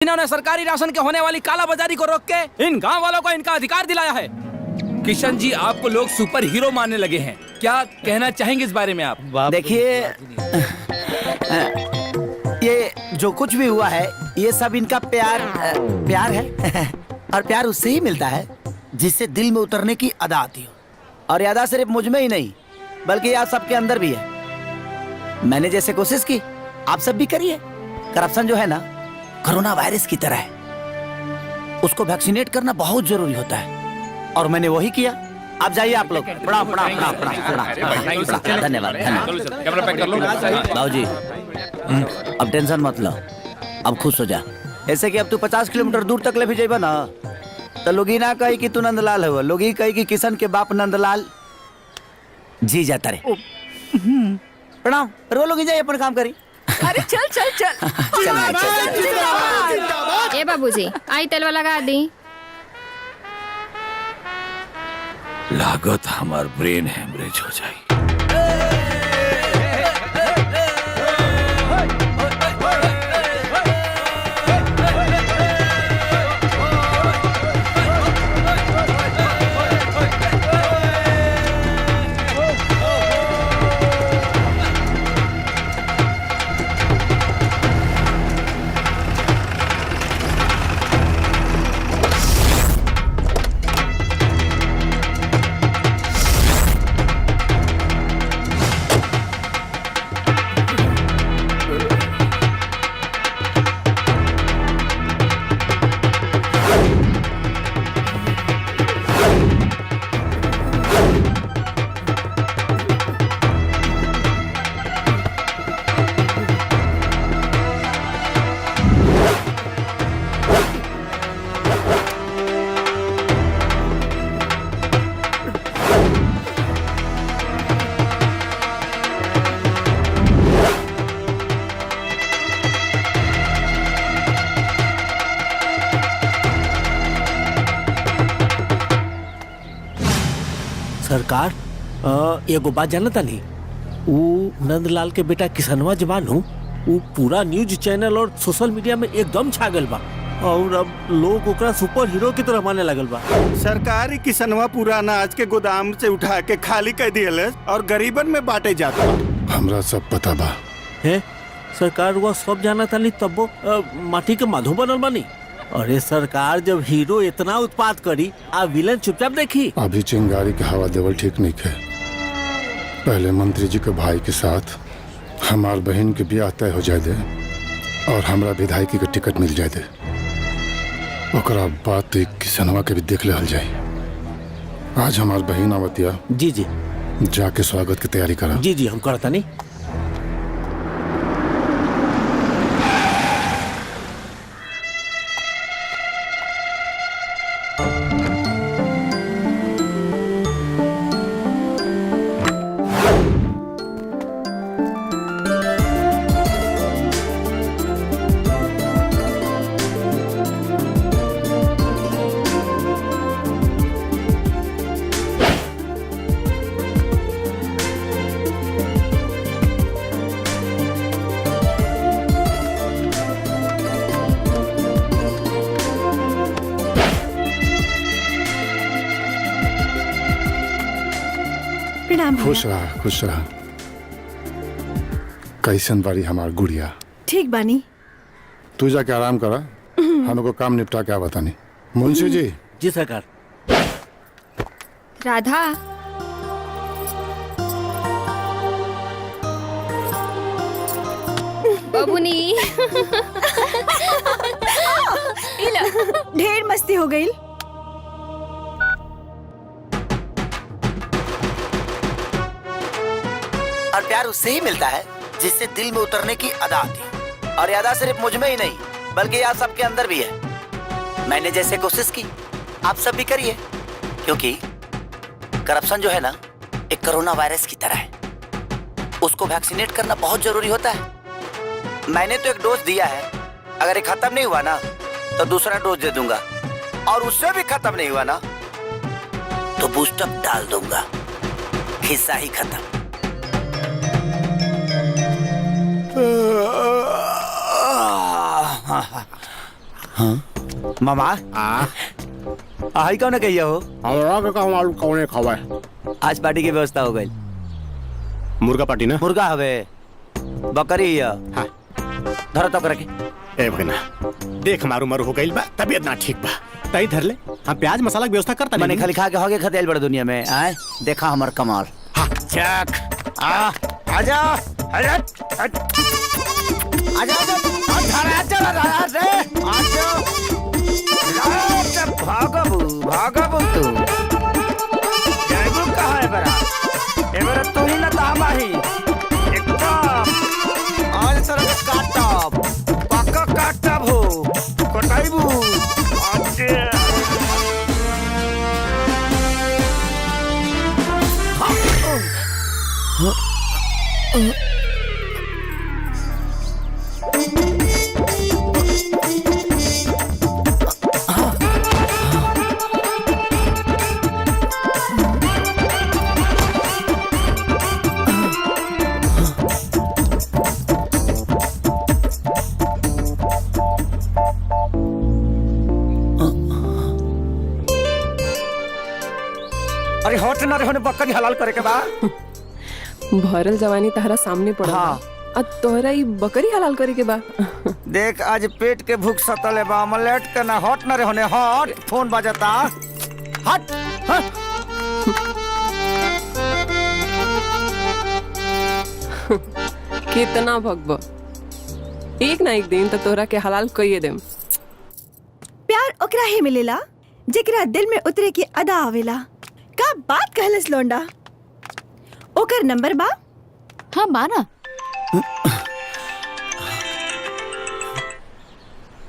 इन्होंने सरकारी राशन के होने वाली कालाबाजारी को रोक के इन गांव वालों को इनका अधिकार दिलाया है। किशन जी, आपको लोग सुपर हीरो मानने लगे हैं, क्या कहना चाहेंगे इस बारे में आप? देखिए, ये जो कुछ भी हुआ है ये सब इनका प्यार है और प्यार उससे ही मिलता है जिससे दिल में उतरने की अदा आती हो, और ये अदा सिर्फ मुझ में ही नहीं बल्कि आप सबके अंदर भी है। मैंने जैसे कोशिश की आप सब भी करिए। करप्शन जो है ना कोरोना वायरस की तरह है, उसको वैक्सीनेट करना बहुत जरूरी होता है और मैंने वही किया। आप जाइए आप लोग। प्रणाम प्रणाम प्रणाम प्रणाम, धन्यवाद धन्यवाद। बाबूजी अब टेंशन मत लो, अब खुश हो जा। ऐसे कि अब तू 50 किलोमीटर दूर तक ले भी जाइबा ना तो लोग ही ना कही कि तू नंदलाल हुआ, लोग ही कही कि किशन के बाप नंदलाल जी जाता रे। प्रणाम। रो लोग जाइए अपन काम करी। अरे चल चल चल ए बाबूजी, आई तेलवा लगा दी। लागत हमार ब्रेन हेमरेज हो जाए। सरकार, एगो बात जानता नहीं, वो नंदलाल के बेटा किसनवा जवान हूँ, वो पूरा न्यूज चैनल और सोशल मीडिया में एकदम छा गल बा और अब लोग ओकरा सुपर हीरो की तरह माने लगल बा। सरकारी किसनवा पूरा अनाज के गोदाम से उठा के खाली कर दियल और गरीबन में बांटे जाता। हमरा सब पता बा है सरकार, वह सब जाना था नहीं तब वो माटी के माधो बनल बानी। अरे सरकार, जब हीरो इतना उत्पाद करी आ विलन चुपचाप देखी। अभी चिंगारी के हवा देवल ठीक नहीं है। पहले मंत्री जी के भाई के साथ हमार बहन के ब्याह तय हो जाए दे और हमरा विधायकी के टिकट मिल जाए दे, ओकरा बाद तो किसनवा के भी देख ले जाए। आज हमार बहन आवतिया। जी जी, जाके स्वागत की तैयारी करा। जी जी, हम करता नहीं। खुश रहा खुश रहा। कैसन बारी हमार गुड़िया? ठीक बानी। तू जाके आराम करा, हम को काम निपटा के बतानी। मुंशी जी। जी सरकार। राधा, बबुनी ढेर मस्ती हो गई। और प्यार उससे ही मिलता है जिससे दिल में उतरने की अदा आती है, और ये अदा सिर्फ मुझ में ही नहीं बल्कि आप सबके अंदर भी है। मैंने जैसे कोशिश की आप सब भी करिए, क्योंकि करप्शन जो है ना एक कोरोना वायरस की तरह है, उसको वैक्सीनेट करना बहुत जरूरी होता है। मैंने तो एक डोज दिया है, अगर ये खत्म नहीं हुआ ना तो दूसरा डोज दे दूंगा, और उससे भी खत्म नहीं हुआ ना तो बूस्टअप डाल दूंगा। खिस्सा ही खत्म। हाँ मामा आई कौन कहिया हो? हमरा के कहूं आलू कौने खवाए? आज पार्टी की व्यवस्था हो गई। मुर्गा पार्टी ना? मुर्गा हवे बकरी है। हाँ। धर तो करके ए भगना देख मारू मारू हो गइल बा, तबीयत ना ठीक बा, तई धर ले। हम प्याज मसाला की व्यवस्था करता मैंने नहीं। खाली खा के होगे खतेल बड़े दुनिया में आए देखा हमार कमाल। हाँ। चक आजा आजा आजा भागबू भागबू तू जाइबू कहाँ है बरा? एबरा तू ही ना तामाही एकदम आज तरह काटब पक्का काटब हो कटाइबू आजे। अरे होट ना रे बकरी हलाल करे के बा। भरल जवानी तहरा सामने पड़ा। हाँ। अब तोहरा ई बकरी हलाल करे के बा। देख आज पेट के भूख सतले बा मलेट के ना हट ना रे होने हट फोन बजता हट हट। कितना भगब एक ना एक दिन तो तोहरा के हलाल कइए देम। प्यार ओकरा ही मिलेला जेकरा दिल में उतरे की अदा आवेला। का बात कहलस लोंडा? ओकर नंबर बा? हाँ बाना।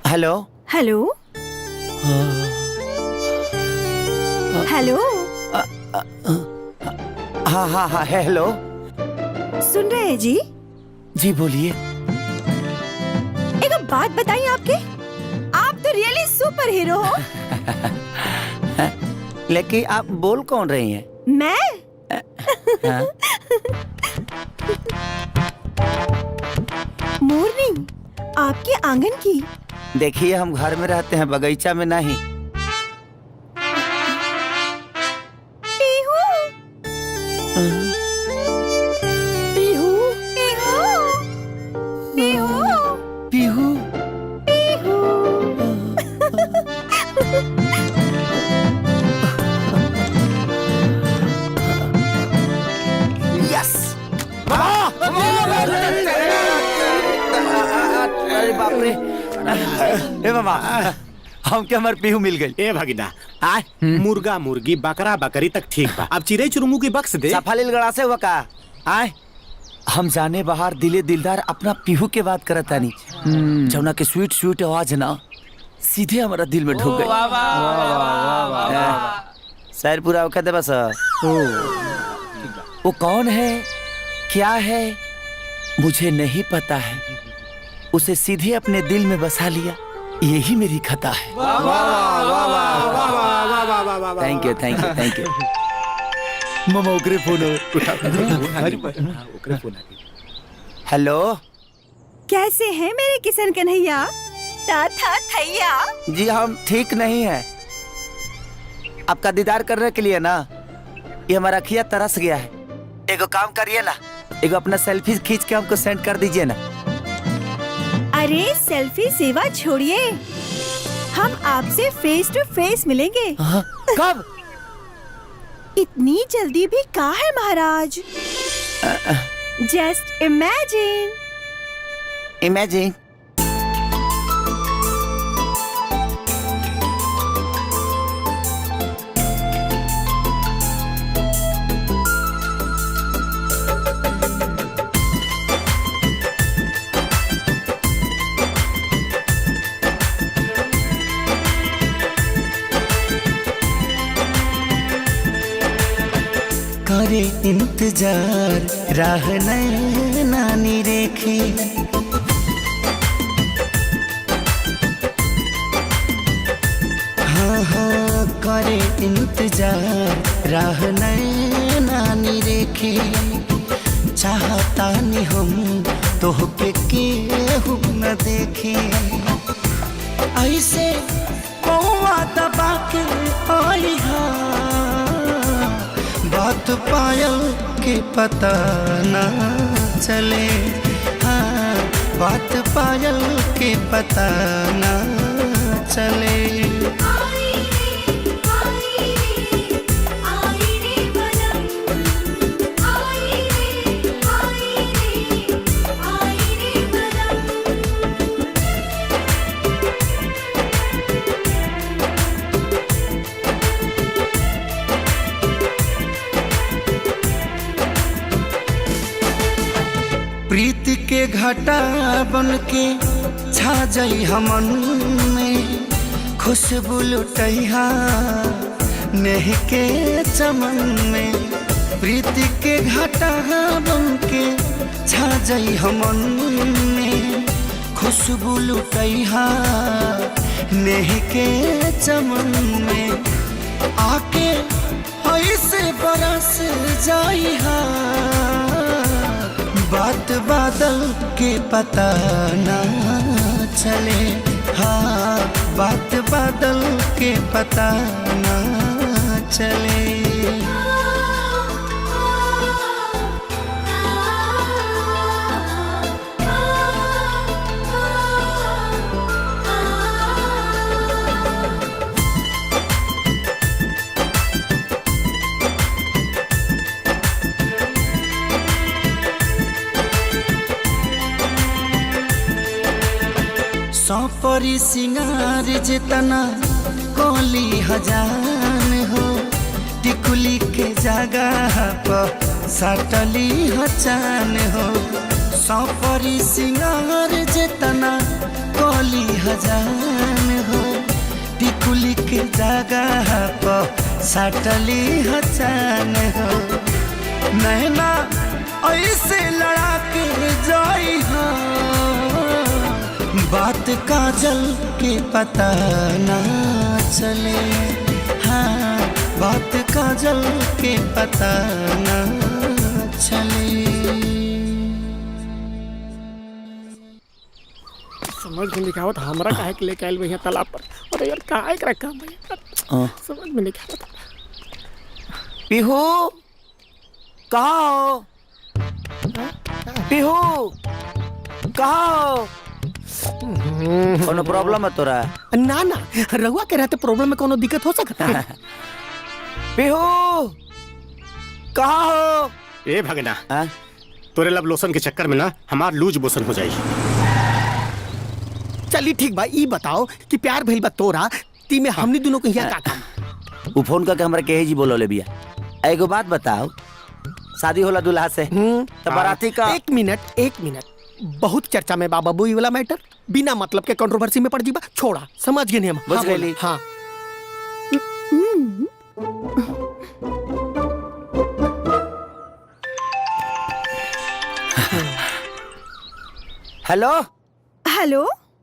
हेलो हेलो हेलो हाँ हाँ हाँ हेलो सुन रहे हैं जी? जी बोलिए। एक बात बताइए आपके, आप तो रियली सुपर हीरो हो। लेकिन आप बोल कौन रही हैं? मैं हाँ? मोरनी आपके आंगन की। देखिए हम घर में रहते हैं बगीचा में नहीं। पीहू पीहू पीहू पीहू पीहू। यस अरे बाप रे ए मामा हम के हमार पीहू मिल गई। ए भगिना आय मुर्गा मुर्गी बकरा बकरी तक ठीक बा, अब चिड़ै चुरमू की बक्स दे। सफालिल गड़ा से हुआ का आए हम जाने बाहर दिले दिलदार अपना पीहू के बात करत तानी जौना के स्वीट स्वीट आवाज ना सीधे हमारा दिल में ढुक गई। शायर पूरा औकात है बस। वो कौन है क्या है मुझे नहीं पता है, उसे सीधे अपने दिल में बसा लिया यही मेरी खता है। Thank you thank you thank you. मामा ओकरे फोन हेलो कैसे हैं मेरे किशन कन्हैया? था थैया। जी हम ठीक नहीं है। आपका दीदार करने के लिए ना ये हमारा अखिया तरस गया है। एगो काम करिए ना, एगो अपना सेल्फी खींच के हमको सेंड कर दीजिए ना। अरे सेल्फी सेवा छोड़िए, हम आपसे फेस टू फेस मिलेंगे। कब? इतनी जल्दी भी कहाँ है महाराज? Just imagine. इमेजिन करे इंतजार राह नानी रेखे, हाँ हाँ करे इंतजार राह नानी रेखे। चाहता नहीं हम तो के केहू न देखे। ऐसे पौवा दबा के आई हा बात पायल के पता ना चले हाँ बात पायल के पता ना चले प्रीति के घटा बन के छा जाई हमन में खुशबू लुटैहा नेह के चमन में प्रीति के घटा बन के छा जाई हमन में खुशबू लुटैहा नेह के चमन में आके ऐसे बरस जाई हा बात बादल के पता ना चले हाँ बात बादल के पता ना चले सौपरी सिंगार जितना कोली हजान हो टिकुली के जगह पर सटली हचान हो सौपरी सिंगार जितना कोली हजान हो टिकुली के जगह पर सटली हचान हो नैना ऐसे लड़ा के जाई हा बात काजल के पता ना चले हाँ बात काजल के पता ना चले समझ में नहीं आवत हमरा काहे के लेके आइल भैया तालाब पर अरे यार काहे के रखा भैया समझ में नहीं आवत पीहू कहाँ हो पीहू कहाँ हो कोनो प्रॉब्लम है तोरा ना ना रहुआ के रहते प्रॉब्लम में कोनो दिक्कत हो सकता है पीहू कहाँ हो ए भगना तोरे लब लोशन के चक्कर में ना हमार लूज मोशन हो जाई चली ठीक बा ई बताओ कि प्यार भइल बा तोरा ती में हमनी दोनों को यहाँ का काम उ फोन करके हमरा कहे जी बोलो ले बिया एगो बात बताओ शादी होला दूल्हा से तो बाराती का एक मिनट बहुत चर्चा में बाबा बुई वाला मैटर बिना मतलब के कंट्रोवर्सी में पड़ जीबा छोड़ा समझ गए नहीं हम बुझ गए हाँ हेलो हेलो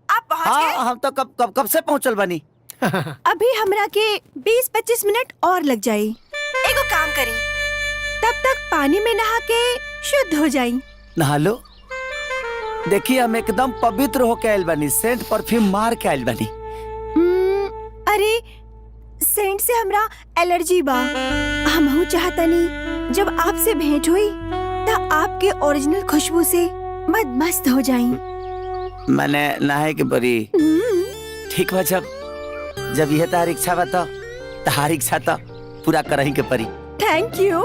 आप पहुंच गए? हाँ हम तो कब से पहुंचल बनी अभी हमरा के 20-25 मिनट और लग जाई एगो काम करी तब तक पानी में नहा के शुद्ध हो जाई नहा लो देखिए हम एकदम पवित्र होके आयल बनी सेंट परफ्यूम मार के आयल बनी अरे सेंट से हमरा एलर्जी बा हमहू चाहतनी जब आपसे भेंट हुई तब आपके ओरिजिनल खुशबू से मस्त हो जाई मैंने नहाए के बरी ठीक बा जब यह तार इच्छा बा तो तार इच्छा तो पूरा करही के परी थैंक यू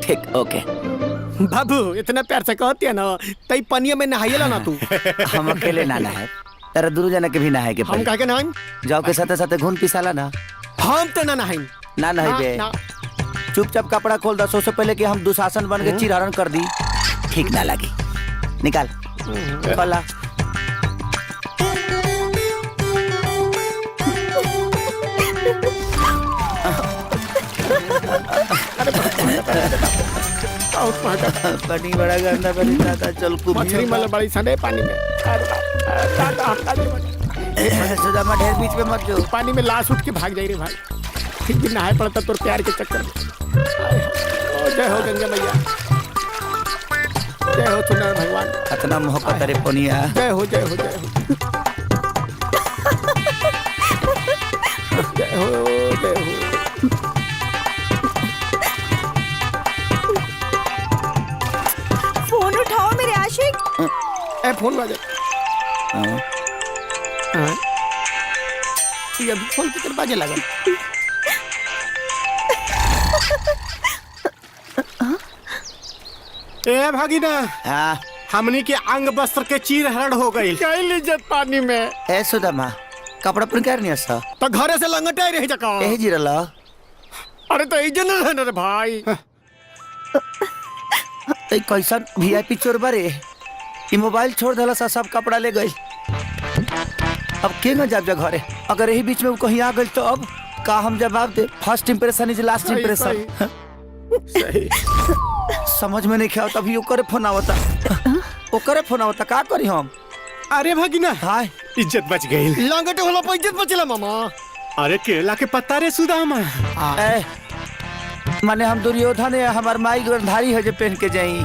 ठीक ओके बाबू इतना प्यार से कहती है ना तई पनिया में नहाइला ना तू हम अकेले ना नहाए तेरा दूर जाने के भी नहाए के हम कह के नहाई जाओ के साथे साथे घूम पिसाला ना हम तो ना नहाई ना बे चुपचाप कपड़ा खोल दो से पहले कि हम दुशासन बन के चिरहरण कर दी ठीक ना लगी निकाल खोला पानी बड़ा गंदा पानी था चल कुछ मछली मतलब बड़ी सड़े पानी में सुदामा ढेर बीच में मत जो पानी में लाश उठ के भाग जाई रे भाई ठीक भी नहाए पड़ता तोर प्यार के चक्कर में जय हो गंगा मैया जय हो सुंदर भगवान इतना मोहब्बत रे पनिया जय हो ए फोन बाजे ये अभी फोन किधर बाजे लगल? ए भागीना हाँ हमनी के अंग वस्त्र के चीर हरण हो गई कई इज्जत पानी में। ए सुदामा कपड़ा पर क्या नहीं हंसा? तो घरे से लंगटे रही जका। ए जिरला अरे तो इज्जत न रहने रे भाई। ए कैसा वीआईपी चोर बारे? ई मोबाइल छोड़ देला सा सब कपड़ा ले गई। अब के न जाब जा घरे? अगर यही बीच में वो कहीं आ गई तो अब का हम जवाब दे? First impression is last impression. सही समझ में नहीं क्या होता। अभी ओकरे फोन आवता, ओकरे फोन आवता, का करी हम? अरे भागीना हाय इज्जत बच गई। लंगटे होला पर इज्जत बचला मामा। अरे केला के पत्ता रे सुदामा। ए माने हम दुर्योधन है, हमार माई गंधारी है जो पहन के जाई।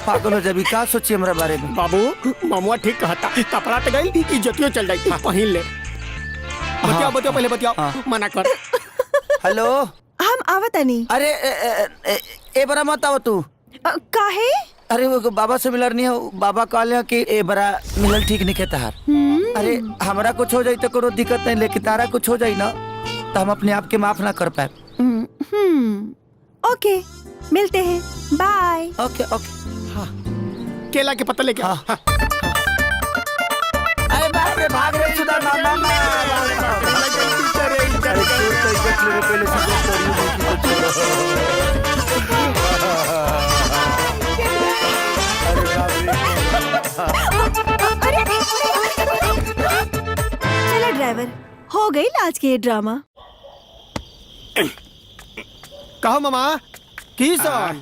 पागल हो जाबी, का सोची हमरा बारे में? बाबू मामुआ ठीक कहता। कपड़ा तो गई इज्जतियो चल जाई। पहिन ले। बतियाओ बतियाओ पहले बतियाओ। मना कर। हेलो हम आवतनी। अरे ए बरा मत आव तू। काहे? अरे वो बाबा से मिलर नहीं हो। बाबा कहले कि ए बरा मिलल ठीक नहीं कहता हार। अरे हमरा कुछ हो जाई तो कोनो दिक्कत नहीं, लेकिन तारा कुछ हो जाई ना तो हम अपने आप के माफ ना कर पाए। ओके मिलते हैं, बाय। ओके ओके केला के पत्ता लेके आ। हाँ। अरे बाप रे भाग रे सुधा मामा। अरे चोर तो इज्जत ले पहले से चलो ड्राइवर, हो गई आज के ये ड्रामा। कहो मामा की सर?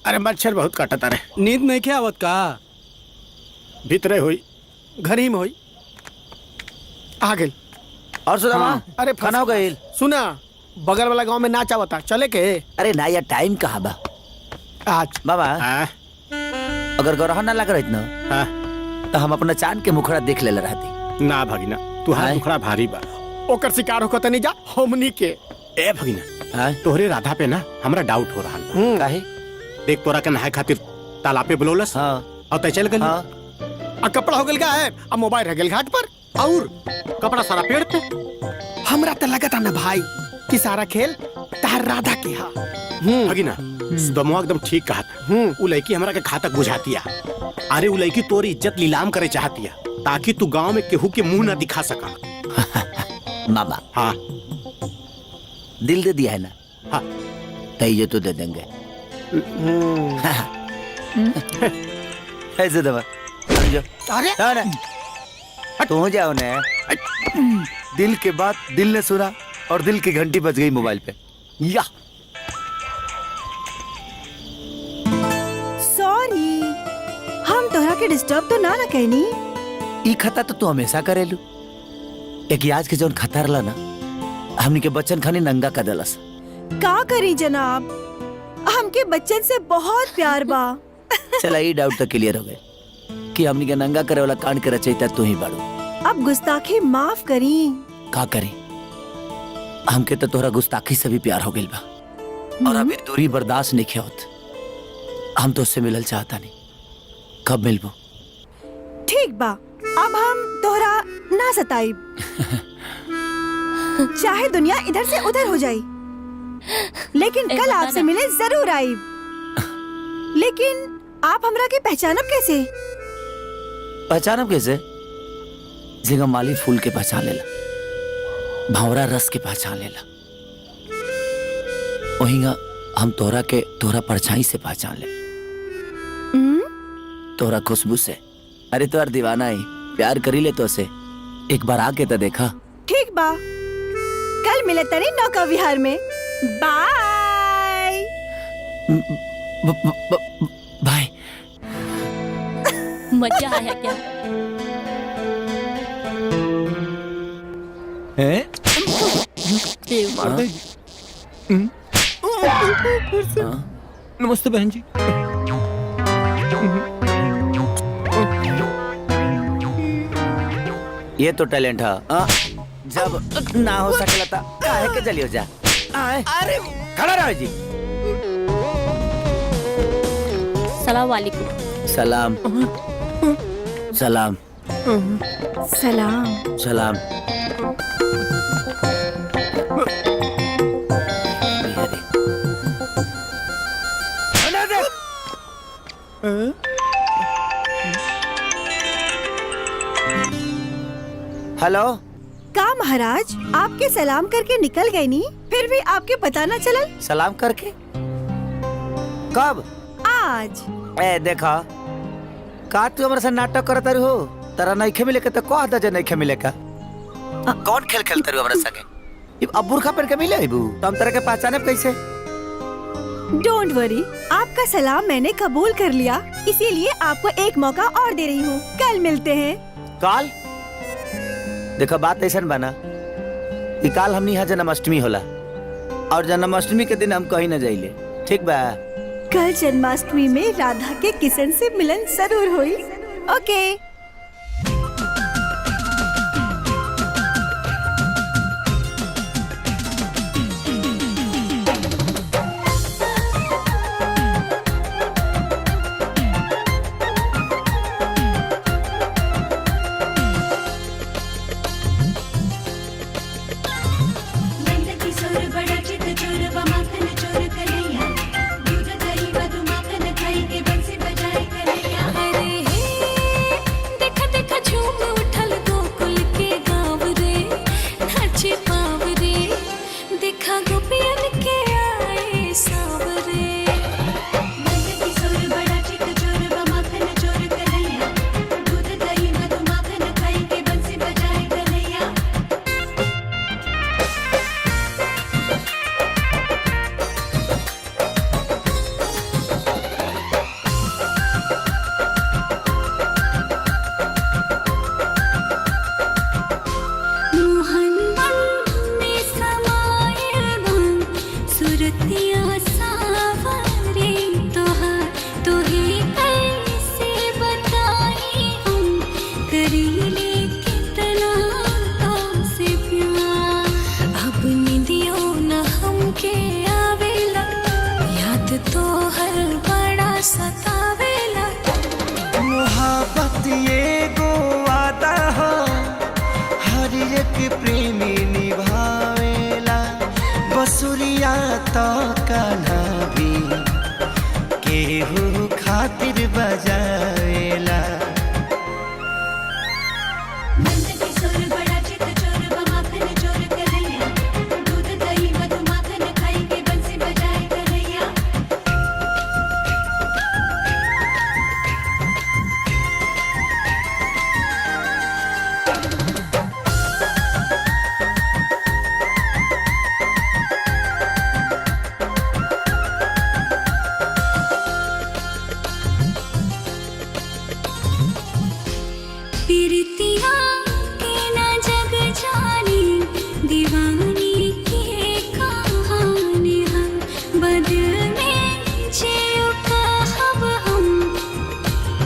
अरे मच्छर बहुत काटता रे। नींद नहीं क्या आवत का? भीतरे हुई घर ही में हुई आ गई। और सुधा माँ अरे खाना हो गई? सुना बगल वाला गांव में नाच आवता, चले के? अरे ना यार टाइम कहाँ बा आज बाबा? अगर गौरहा ना लग रही ना तो हम अपना चांद के मुखड़ा देख ले रहती। ना भगिना तुहार मुखड़ा भारी बा। ओकर शिकार होकर नहीं जा हमनी के। ए भगिना तोहरे राधा पे ना हमरा डाउट हो रहा। काहे? देख तोरा के नहाए खातिर तालाब पे बुलौलस और तय चल गई। आ कपड़ा हो गल का है, अब मोबाइल रह गल घाट पर और कपड़ा सारा पेड़ पे। हमरा तो लगता ना भाई कि सारा खेल तार राधा के हा। भगिना दमवा एकदम ठीक कहा था। उ लड़की हमरा के घातक बुझातिया। अरे उ लड़की तोरी इज्जत नीलाम करे चाहतिया ताकि तू गांव में केहू के मुंह ना दिखा सका। मामा हाँ दिल दे दिया है ना? हाँ तो ये तो दे देंगे। ऐसे दबा अरे तो जाओ ना। दिल के बात दिल ने सुना और दिल की घंटी बज गई मोबाइल पे। या सॉरी, हम तोहरा के डिस्टर्ब तो ना कहनी। ई खता तो तू हमेशा करेलू। एक आज के जौन खतर ला ना हमनी के बच्चन खानी नंगा कर देलस। का करी जनाब, हमके बच्चन से बहुत प्यार बा। चला ये डाउट तो क्लियर हो गए कि हमनी के नंगा करे वाला कांड के रचयिता तू ही बाड़ू। अब गुस्ताखी माफ करी। का करी? हमके तो तोहरा गुस्ताखी से भी प्यार हो गइल बा और अभी दूरी बर्दाश्त नहीं होत। हम तो उससे मिलल चाहता नहीं। कब मिलबो? ठीक बा, अब हम तोहरा ना सताइब। चाहे दुनिया इधर से उधर हो जाई, लेकिन कल आपसे मिले जरूर आइब। लेकिन आप हमरा के पहचानब कैसे? पहचानब कैसे? जिंगा माली फूल के पहचान लेला, भंवरा रस के पहचान लेला, वहींगा हम तोहरा के तोहरा परछाई से पहचान ले, तोहरा खुशबू से। अरे तोहर दीवाना ही प्यार करी ले तो से एक बार आके तो देखा। ठीक बा, कल मिले तनी नौका विहार में। Bye bye. मजा आया क्या? मार दे। नमस्ते बहन जी। ये तो टैलेंट है। जब ना हो सकला था काहे के जलियो जा। अरे खड़ा रहो जी। सलाम वालेकुम। सलाम सलाम सलाम। सलाम। हेलो। का महाराज आपके सलाम करके निकल गए नी, फिर भी आपके पता न चलल? सलाम करके? कब? आज। ए देखा का तू हमारे साथ नाटक करत रही हो? तारा नहीं मिले के तो कह दे नहीं मिले का। कौन खेल खेलते रहो हमारे संगे? अब बुरखा पहन के मिले अबू तो हम तरह के पहचाने कैसे? डोंट वरी, आपका सलाम मैंने कबूल कर लिया, इसीलिए आपको एक मौका और दे रही हूँ। कल मिलते हैं। काल? देखो बात ऐसा बना कि काल हमनी यहाँ जन्माष्टमी होला और जन्माष्टमी के दिन हम कहीं न जाइले, ठीक बा? कल जन्माष्टमी में राधा के किशन से मिलन जरूर हुई। ओके। मोहब्बत ये गो वादा हो हर एक प्रेमी निभावेला, बसुरिया तो कान्हा भी केहू खातिर बजावेला।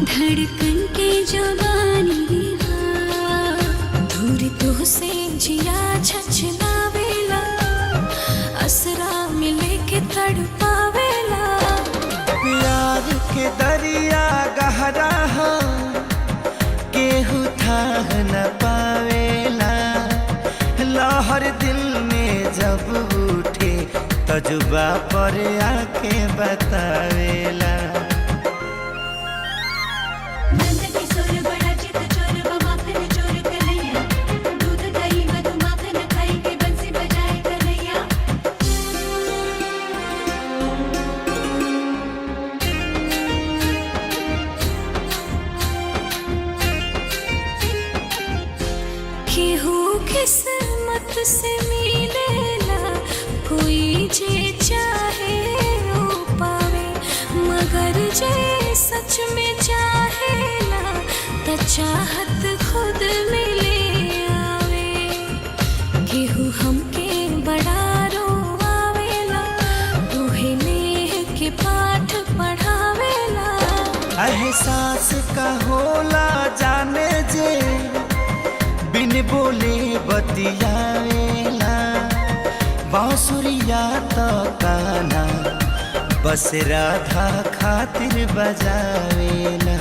धड़कन के जवानी दूर तो से जिया छछलावेला, असरा मिले के तड़पावेला। प्यार के दरिया गहरा हो केहू थाह न पावेला, लहर दिल में जब उठे तजुबा पर आके बतावेला। किस्मत से मिलेला कोई जे चाहे वो पावे, मगर जे सच में चाहेला त चाहत खुद मिले आवे। केहू हमके बड़ा रोआवेला, तोहे नेह के पाठ पढ़ावेला। एहसास का होला जाने जे बिन बोले बतियावेला, बांसुरिया तो कान्हा बस राधा खातिर बजावेला।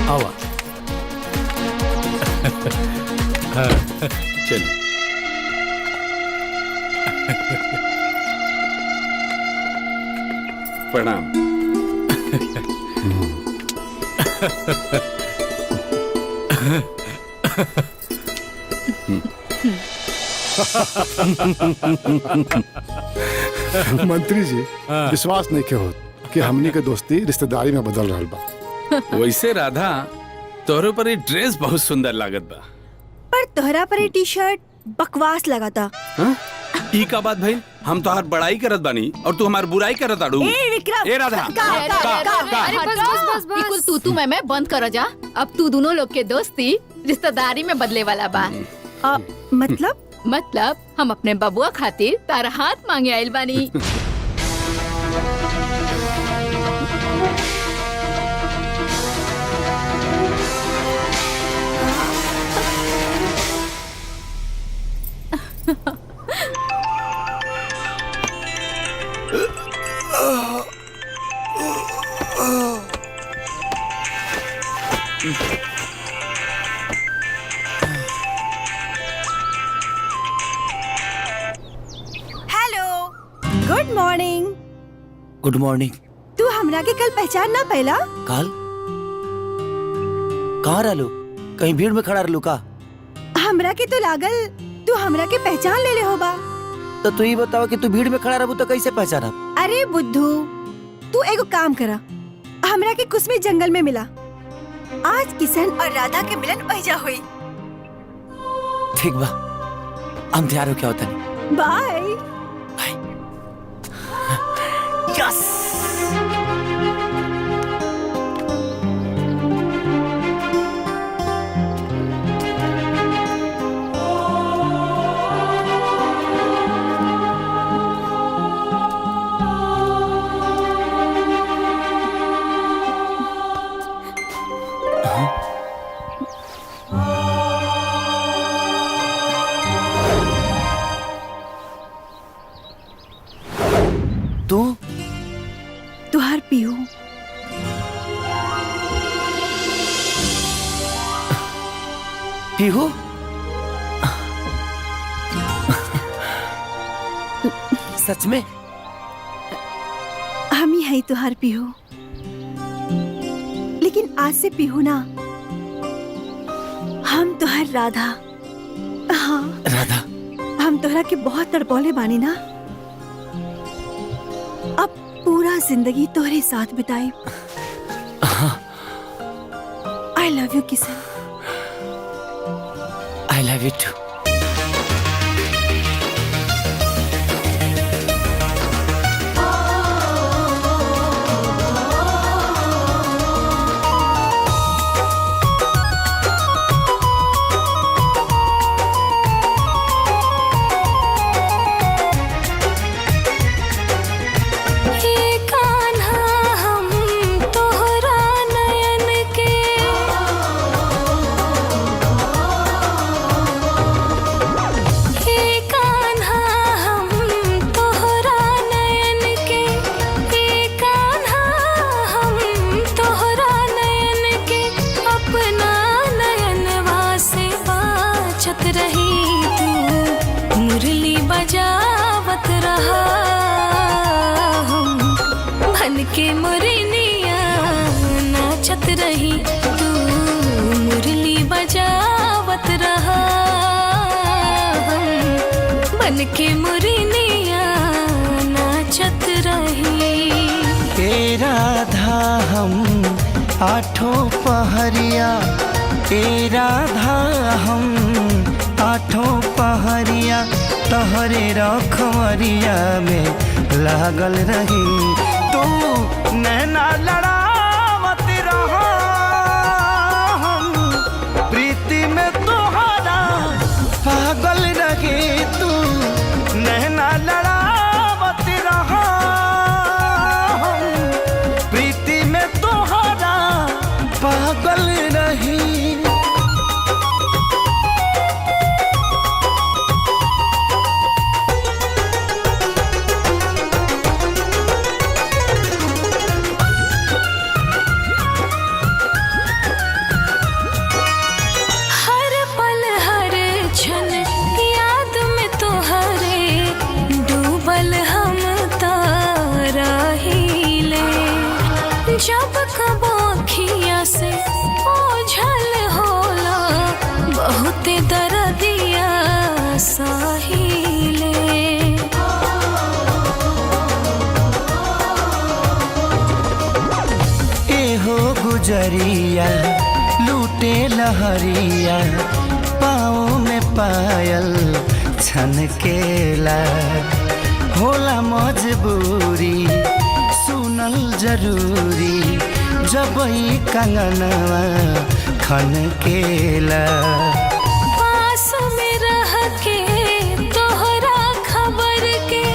आवा चलो प्रणाम। मंत्री जी विश्वास नहीं के हो कि हमनी के दोस्ती रिश्तेदारी में बदल रहा बा। वैसे राधा तोहरे पर ये ड्रेस बहुत सुंदर लागत बा। पर तोहरा पर ये टी शर्ट बकवास लगा था। ई का बात भाई, हम तो हर बड़ाई करत बानी और तू हमार बुराई करत आड़ू। ए विक्रम, ए राधा अरे बस बस बस बिल्कुल तू मैं बंद करो जा। अब तू दोनों लोग के दोस्ती रिश्तेदारी में बदले वाला बा। मतलब हम अपने बबुआ खातिर तारा हाथ मांगे आइल बानी। Hello, good morning. Good morning. तू हमरा के कल पहचान ना पहला? काल कहाँ रहलू? कहीं भीड़ में खड़ा रहलू का? हमरा के तो लागल तू हमरा के पहचान ले होबा। तो तू ही बताओ कि तू भीड़ में खड़ा रहबू तो कैसे पहचाना? अरे बुद्धू, तू एगो काम करा, हमरा के कुछ में जंगल में मिला। आज किशन और राधा के मिलन वहीजा हुई। ठीक बा, हम तैयार हो क्या होता नहीं। बाय। यस। तू तुहार पीहू। पीहू? सच में? हम ही है तुहार पीहू, लेकिन आज से पीहू ना, हम तुहार राधा। हाँ राधा, हम तोहरा के बहुत तड़पौले बानी ना। अब पूरा जिंदगी तोहरे साथ बिताई। I love you Kishan. I love you too. के मुरलिया नाचत रही, तू मुरली बजावत रहा। बन के मुरलिया नाचत रही। ए राधा हम आठों पहरिया, ए राधा हम आठों पहरिया, तोहरे रखवरिया में लागल रही। तू नैना लड़ावत रहा, पुजरिया लूटे लहरिया पाँव में पायल छनकेला होला मजबूरी सुनल जरूरी जब ई कंगनवा खनकेला पास में रह के तोहरा खबर के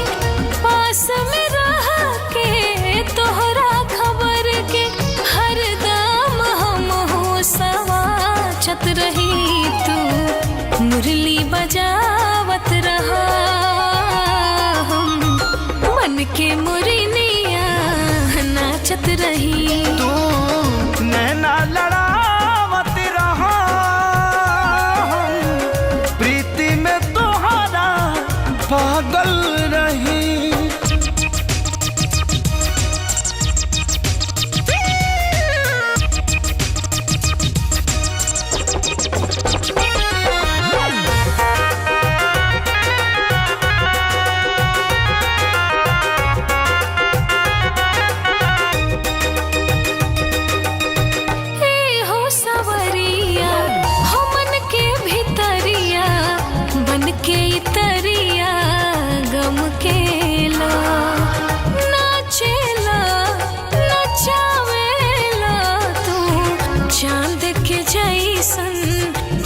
पास में रह के तोहरा खबर के हरदम हम हो सवाचत रही तू मुरली बजावत रहा हम मन के मुरनिया नाचत रही तू नैना लड़ावत रहा प्रीति में तोहरा पागल रही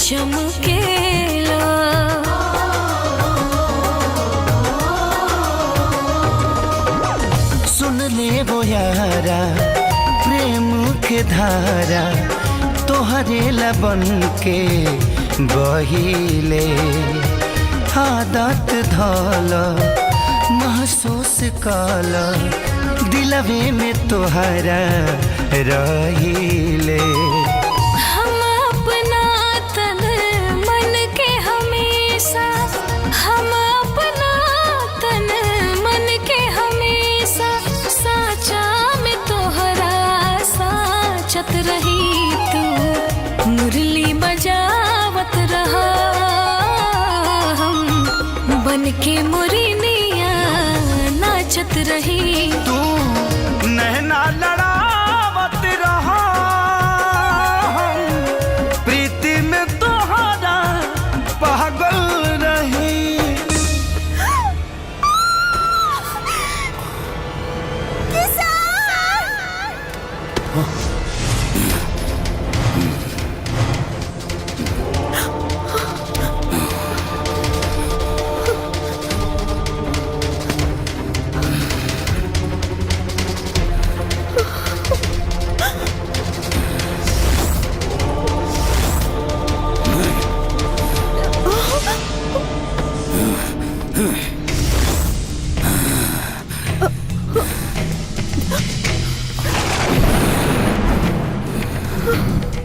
चमकेला सुन ले वो यारा प्रेम के धारा तोहरे लबन के बहिले आदत धल महसूस कल दिलवे में तोहरा रहिले रही तू मुरली बजावत रहा हम बन के मुरनिया नाचत रही तू नैना लड़ावत रहा हम प्रीति में तोहरा पागल रही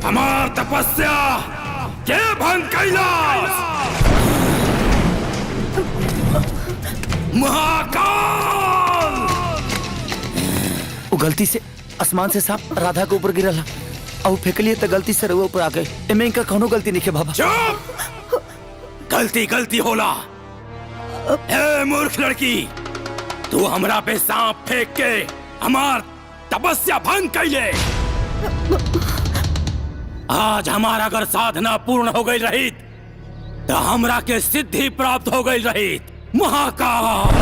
हमार तपस्या के भंग कैलाश महाकाल। वो गलती से आसमान से सांप राधा के ऊपर गिरला और फेंकलिए तो गलती से रउआ ऊपर आ गए। एमे इनका कौनो गलती नहीं है बाबा। चुप! गलती गलती होला। ए मूर्ख लड़की, तू हमरा पे सांप फेंक के हमार तपस्या भंग कैले। आज हमारा अगर साधना पूर्ण हो गई रही तो हमरा के सिद्धि प्राप्त हो गई रही। महाकाल,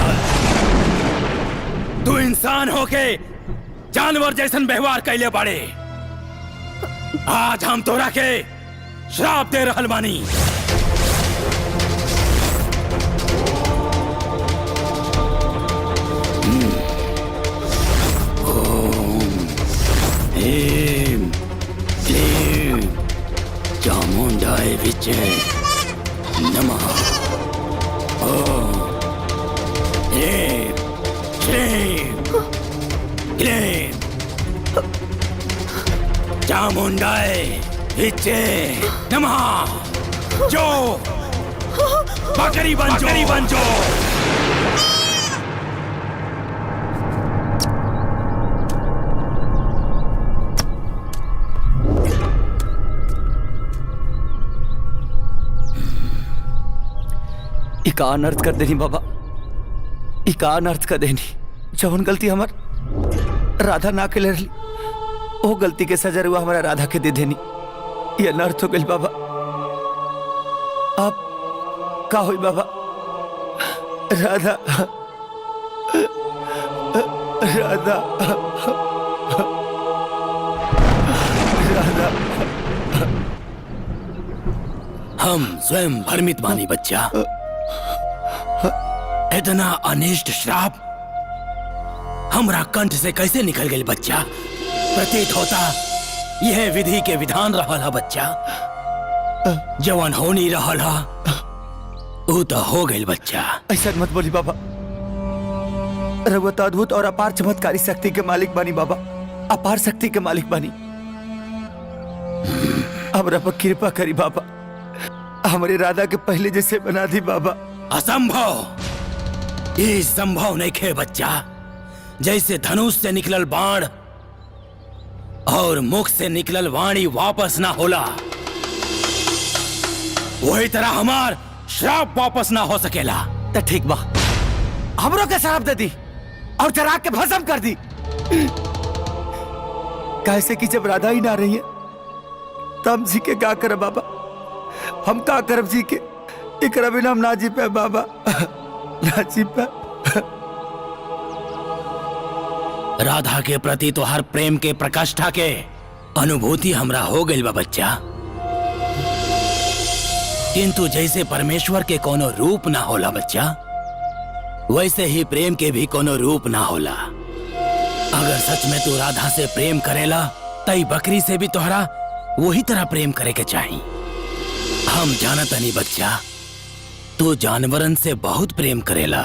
तू इंसान होके जानवर जैसन व्यवहार कैले बाड़े। आज हम तोरा के श्राप दे रहल बानी। ओम ह्रीं क्लीं चामुंडाय विचे नमः। ओम ह्रीं क्लीं क्लीं चामुंडाय विचे नमः। जो बकरी बन जो। इका अनर्थ कर देनी बाबा, इका अनर्थ कर देनी। जवन गलती हमार राधा ना के लड़ली वो गलती के सजा हुआ हमारा राधा के दे देनी ये अनर्थ हो गई बाबा। आप का हुई बाबा? राधा राधा राधा हम स्वयं भ्रमित बानी बच्चा। इतना अनिष्ट श्राप हमरा कंठ से कैसे निकल गई बच्चा? प्रतीत होता यह विधि के विधान रहला बच्चा। जवान होनी रहला वो तो हो गई बच्चा। ऐसा मत बोली बाबा। रघुवत अद्भुत और अपार चमत्कारी शक्ति के मालिक बानी बाबा, अपार शक्ति के मालिक बानी। हमरा पर कृपा करी बाबा, हमारे राधा के पहले जैसे बना दी बाबा। असंभव, ये संभव नहीं खे बच्चा। जैसे धनुष से निकलल बाण और मुख से निकलल वाणी वापस ना होला, वही तरह हमार श्राप वापस ना हो सकेला। तो ठीक बा, हमरों के श्राप दे दी और जरा के भस्म कर दी। कैसे कि जब राधा ही ना रही है तो हम जी के क्या करे बाबा? हम का करब जी के? इकरा बिना हम ना जी पे बाबा, ना जी पे। राधा के प्रति तो हर प्रेम के प्रकाष्ठा के अनुभूति हमरा हो गई बा बच्चा। किंतु जैसे परमेश्वर के कोनो रूप ना होला बच्चा, वैसे ही प्रेम के भी कोनो रूप ना होला। अगर सच में तू राधा से प्रेम करेला तई बकरी से भी तोहरा वही तरह प्रेम करे के चाही। हम जानत नहीं बच्चा, तू जानवरन से बहुत प्रेम करेला,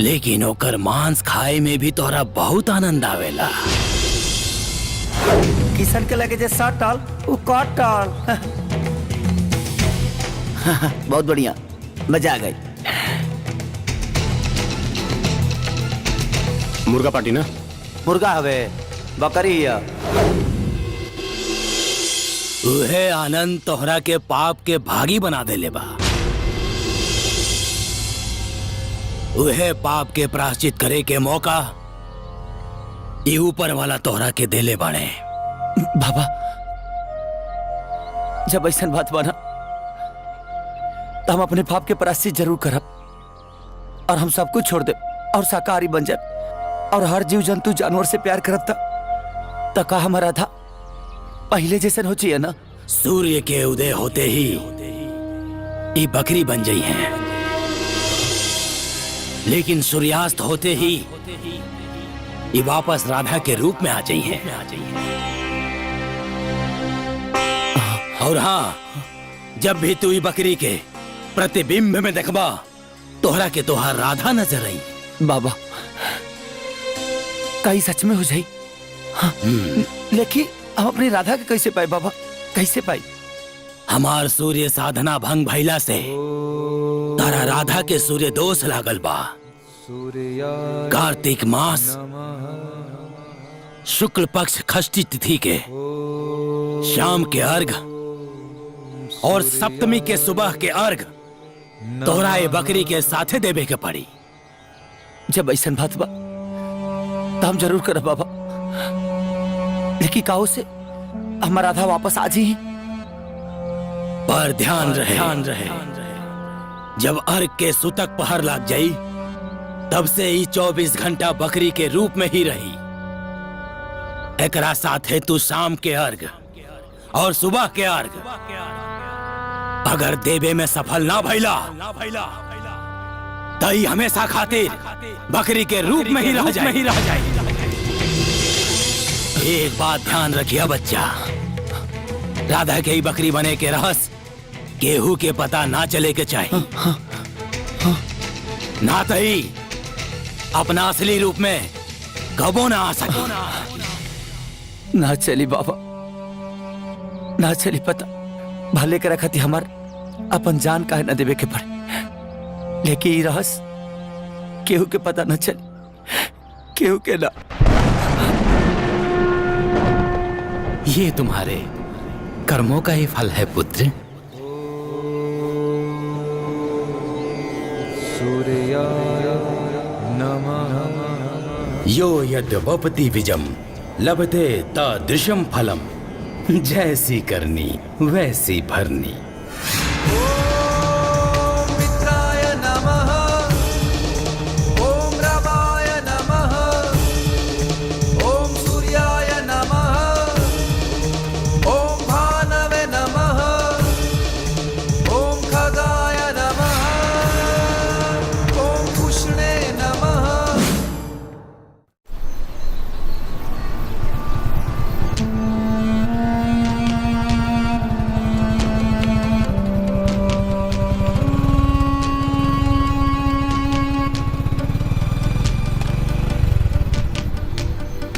लेकिन ओकर मांस खाए में भी तोहरा बहुत आनंद आवेला। किशन के लगे जे सात टाल वो काट टाल। बहुत बढ़िया, मजा आ गई। मुर्गा पार्टी ना? मुर्गा हवे, बकरी है। उहे आनंद तोहरा के पाप के भागी बना देले बा। उहे पाप के प्रायश्चित करे के मौका ये ऊपर वाला तोहरा के देले बाणे। बाबा जब ऐसा बात बना तो हम अपने पाप के प्रायश्चित जरूर करब और हम सब कुछ छोड़ दे और शाकाहारी बन जाए और हर जीव जंतु जानवर से प्यार करब तो का हमारा था पहले जैसे हो चाहिए ना? सूर्य के उदय होते ही ये बकरी बन गई है, लेकिन सूर्यास्त होते ही ये वापस राधा के रूप में आ गई है। और हाँ, जब भी तू ये बकरी के प्रतिबिंब में देखबा तोहरा के तोहार राधा नजर आई। बाबा कहीं सच में हो जाई? हाँ। लेकिन हम अपनी राधा के कैसे पाए बाबा? कैसे पाई? हमार सूर्य साधना भंग भइला से तारा राधा के सूर्य दोष लागल बा। कार्तिक मास शुक्ल पक्ष षष्ठी तिथि के शाम के अर्घ और सप्तमी के सुबह के अर्घ तोहरा ये बकरी के साथे देवे के पड़ी। जब ऐसा बात बा तो हम जरूर करब बाबा, लेकिन काहो से हमारा राधा वापस आ जी। पर ध्यान रहे जब अर्घ के सुतक पहर लग जाई तब से ही 24 घंटा बकरी के रूप में ही रही। एकरा साथे तू शाम के अर्घ और सुबह के अर्घ अगर देवे में सफल ना भइला तई हमेशा खातिर बकरी के रूप में ही रह जाए। एक बात ध्यान रखिए बच्चा, राधा के ही बकरी बने के रहस्य केहू के पता ना चले के चाहिए। ना तई अपना असली रूप में कबो ना आ सके। ना चली बाबा, ना चली पता भले के रखती हमार अपन जान काहे न देवे के पड़े, लेकिन ये रहस्य केहू के पता न चले, केहू के ना। ये तुम्हारे कर्मों का ही फल है पुत्र। सूर्याय नमः। यो यद्वपति विजम लभते तादृशम फलम, जैसी करनी वैसी भरनी। ओम मित्राय नमः, ओम रवाय नमः, ओम सूर्याय नमः, ओम भानवे नमः, ओम खगाय नमः, ओम पुष्णे नमः।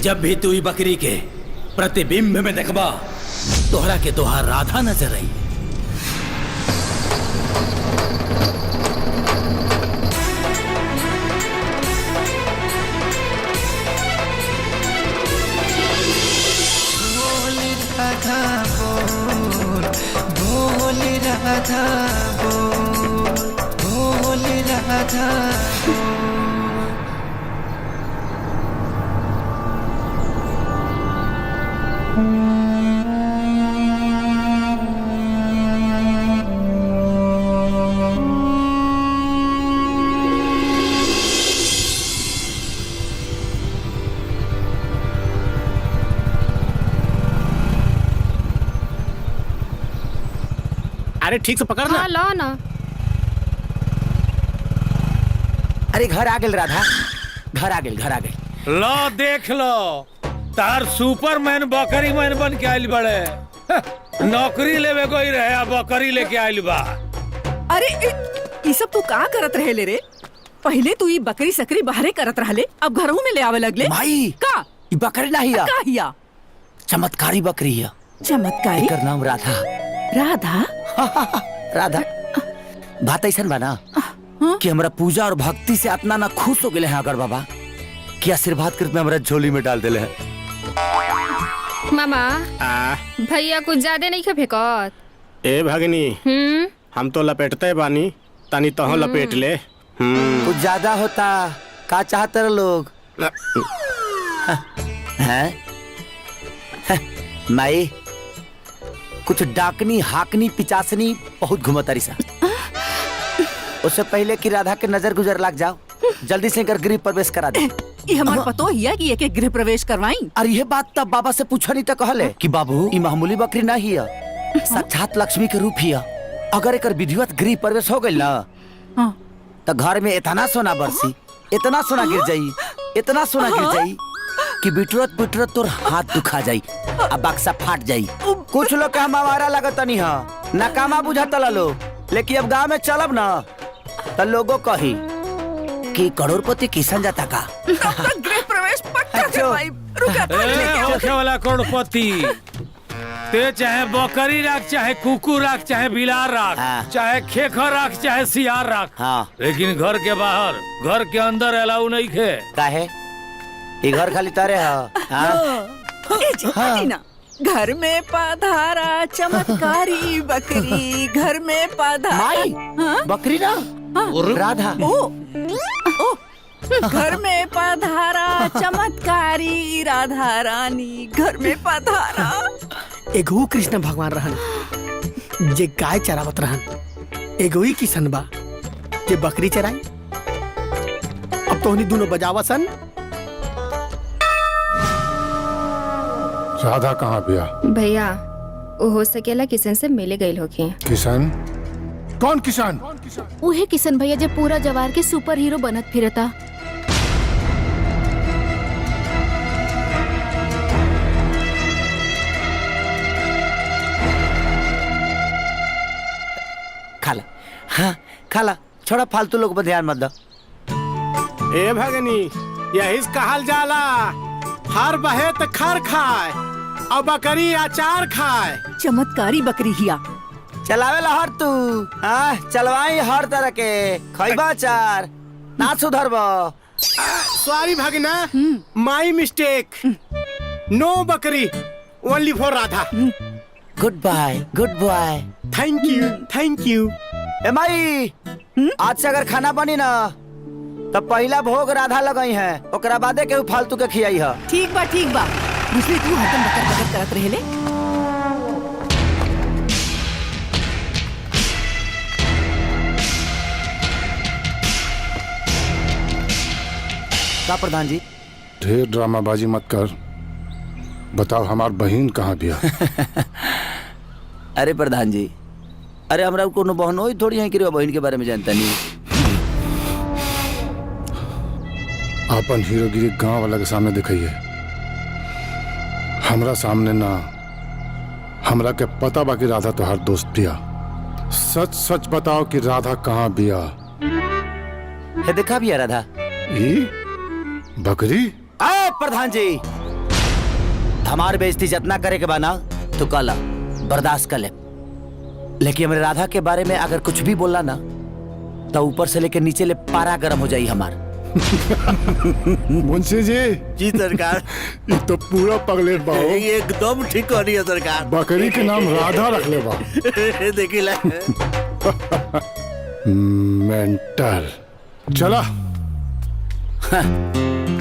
जब भी तू ई बकरी के प्रतिबिंब में देखबा, तोहरा के तोहार राधा नजर आई। बोल राधा बोल, बोल राधा बोल, बोल राधा बोल। अरे ठीक से पकड़ ना। हाँ लो ना। अरे घर आ गेल राधा, घर आ गेल, घर आ गेल। लो देख लो, तार सुपरमैन बकरी मैन बन के आइल बड़े। नौकरी लेवे कोई रहे, अब बकरी लेके आइल बा। अरे ये सब तू का करत रहे ले रे? पहले तू ये बकरी सकरी बाहरे करत रहले, अब घरों में ले आवे लगले। भाई का ई बकरी नहीं है, का हिया? चमत्कारी बकरी है। चमत्कारी? एकर नाम राधा। राधा? राधा बात ऐसा बना कि हमरा पूजा और भक्ति से इतना ना खुश हो गए हैं अगर बाबा कि आशीर्वाद करते हमरा झोली में डाल दिले हैं। मामा भैया कुछ ज्यादा नहीं फेंकत। ए भगनी, हम तो लपेटते बानी, तनी तो लपेट ले। कुछ ज्यादा होता का चाहते रहे लोग हैं? माई कुछ डाकनी हाकनी पिचासनी बहुत घुमतारी सा। उससे पहले कि राधा के नजर गुजर लग जाओ, जल्दी से कर गृह प्रवेश करा दे। ये हमार पतो हिया कि एक गृह प्रवेश करवाई। अरे ये बात तब बाबा से पूछा नहीं तो कहले कि बाबू ई मामूली बकरी नहीं है, साक्षात लक्ष्मी के रूप हिया। अगर एक विधिवत गृह प्रवेश हो गई ना तो घर में इतना सोना बरसी, इतना सोना गिर जाई, इतना सोना गिर जाई कि बिटरत बिटरत तोर हाथ दुखा जाई, अब बक्सा फाट जाई। कुछ लोग का हमारा लगता नहीं है, नाकामा बुझाता लो, लेकिन अब गांव में चलब ना तो लोगों कही कि करोड़पति किसान जाता का। गृह प्रवेश पक्का करवाई। रुका होखे वाला करोड़पति, ते चाहे बकरी राख, चाहे कुकुर राख, चाहे बिलार राख, चाहे खेखर राख, चाहे सियार राख, लेकिन घर के बाहर, घर के अंदर अलाउ नहीं खे। काहे? ये घर खाली तारे ना। घर में पधारा चमत्कारी बकरी, घर में पधारा बकरी ना राधा। घर में पधारा चमत्कारी राधा रानी, घर में पधारा। एगो कृष्ण भगवान रहन जे गाय चरावत रहन, एगो ही किशन बा जे बकरी चराई। अब तो दोनों बजावा सन। राधा कहाँ बिया? भैया वो हो सकेला किशन से मिले गए होगी। किशन? कौन किशन? उहे किशन भैया जो पूरा जवार के सुपर हीरो बनत फिरता। खाला, हाँ खाला, छोड़ा फालतू लोग पर ध्यान मत दो। ए भगनी, यही कहल जाला हर बहे त खर खाए और बकरी अचार खाए। चमत्कारी बकरी हिया। चलावे ला हर तू, हाँ चलवाई हर तरह के, खैबा अचार ना सुधरबो। सॉरी भगना, माई मिस्टेक। नो बकरी, only for Radha. Goodbye, good boy. Thank you, thank you. ए माई, आज से अगर खाना बनी ना तो पहला भोग राधा लगाई है, ओकरा बादे के फालतू के खियाई है। ठीक बा, ठीक बा। दूसरी तू हरदम बकर बकर करत रहेले। का प्रधान जी? ढेर ड्रामाबाजी मत कर, बताओ हमार बहन कहाँ बिया? अरे प्रधान जी, अरे हमरा कोनो बहन होई थोड़ी है कि रे बहन के बारे में जानता नहीं। अपन हीरोगिरी गांव वाला के सामने दिखाइए, हमरा सामने ना। हमरा के पता बाकी राधा तो हर दोस्त बिया। सच सच बताओ कि राधा कहाँ बिया? है देखा बिया राधा? बकरी? आए प्रधान जी, हमार बेइज्जती जितना करे के बाना तो कला बर्दाश्त कर ले, लेकिन हमारे राधा के बारे में अगर कुछ भी बोला ना तो ऊपर से लेकर नीचे ले पारा गर्म हो जाई हमार। मुंशी जी। जी सरकार। ये तो पूरा पगले बाओ। एकदम ठीक हो रही है सरकार। बकरी के नाम राधा रख ले बा। देखी ले। मेंटल। चला।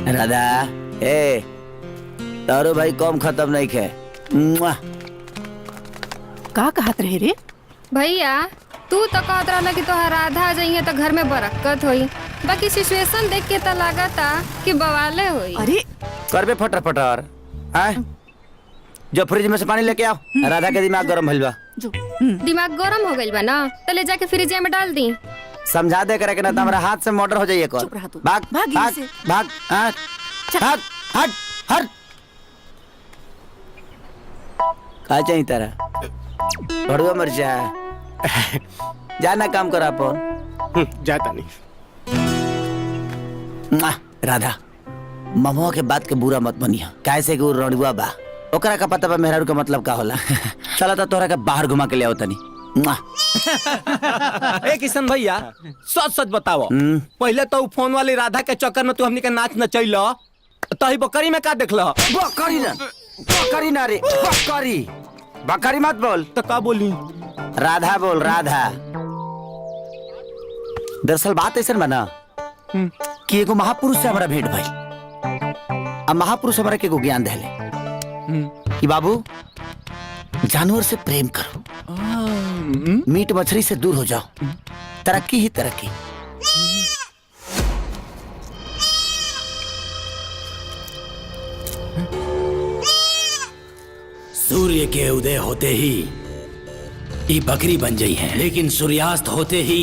राधा, ए तारो भाई कम खत्म नहीं खे। का कहत रहे रे? भैया तू तो कहत रहला कि तोहार राधा जाइए तो घर में बरकत होई, बाकी सिचुएशन देख के तो लागता कि बवाले होई। अरे करबे फटर फटर। आए जो फ्रिज में से पानी लेके आओ, राधा के दिमाग गरम भइल बा। दिमाग गरम हो गइल बा ना, तो ले जाके फ्रिज में डाल दी। समझा दे करे के ना तो हमारा हाथ से मोटर हो जाइए। भाग भाग भाग भाग भाग हट हट। का चाहिए तेरा? भड़ुआ मर्चा जाना काम करा अपन। जाता नहीं। राधा, ममुआ के बात के बुरा मत बनिया, कैसे कि रड़ुआ बा, ओकरा का पता बा मेहरारू का मतलब का होला। चला तो तोरा के बाहर घुमा के ले आओ तनी। ए किशन भैया, सच सच बताओ, पहले तो फोन वाली राधा के चक्कर में तू हमनी के नाच नचैल, तही बकरी में का देखल? बकरी ना, बकरी ना रे, बकरी बकरी मत बोल। तो का बोली? राधा बोल, राधा। दरअसल बात ऐसा बना कि एगो महापुरुष से हमारा भेंट भाई। अब महापुरुष हमारा के एगो ज्ञान देले कि बाबू जानवर से प्रेम करो, मीट मछली से दूर हो जाओ, तरक्की ही तरक्की। सूर्य के उदय होते ही ये बकरी बन गई है, लेकिन सूर्यास्त होते ही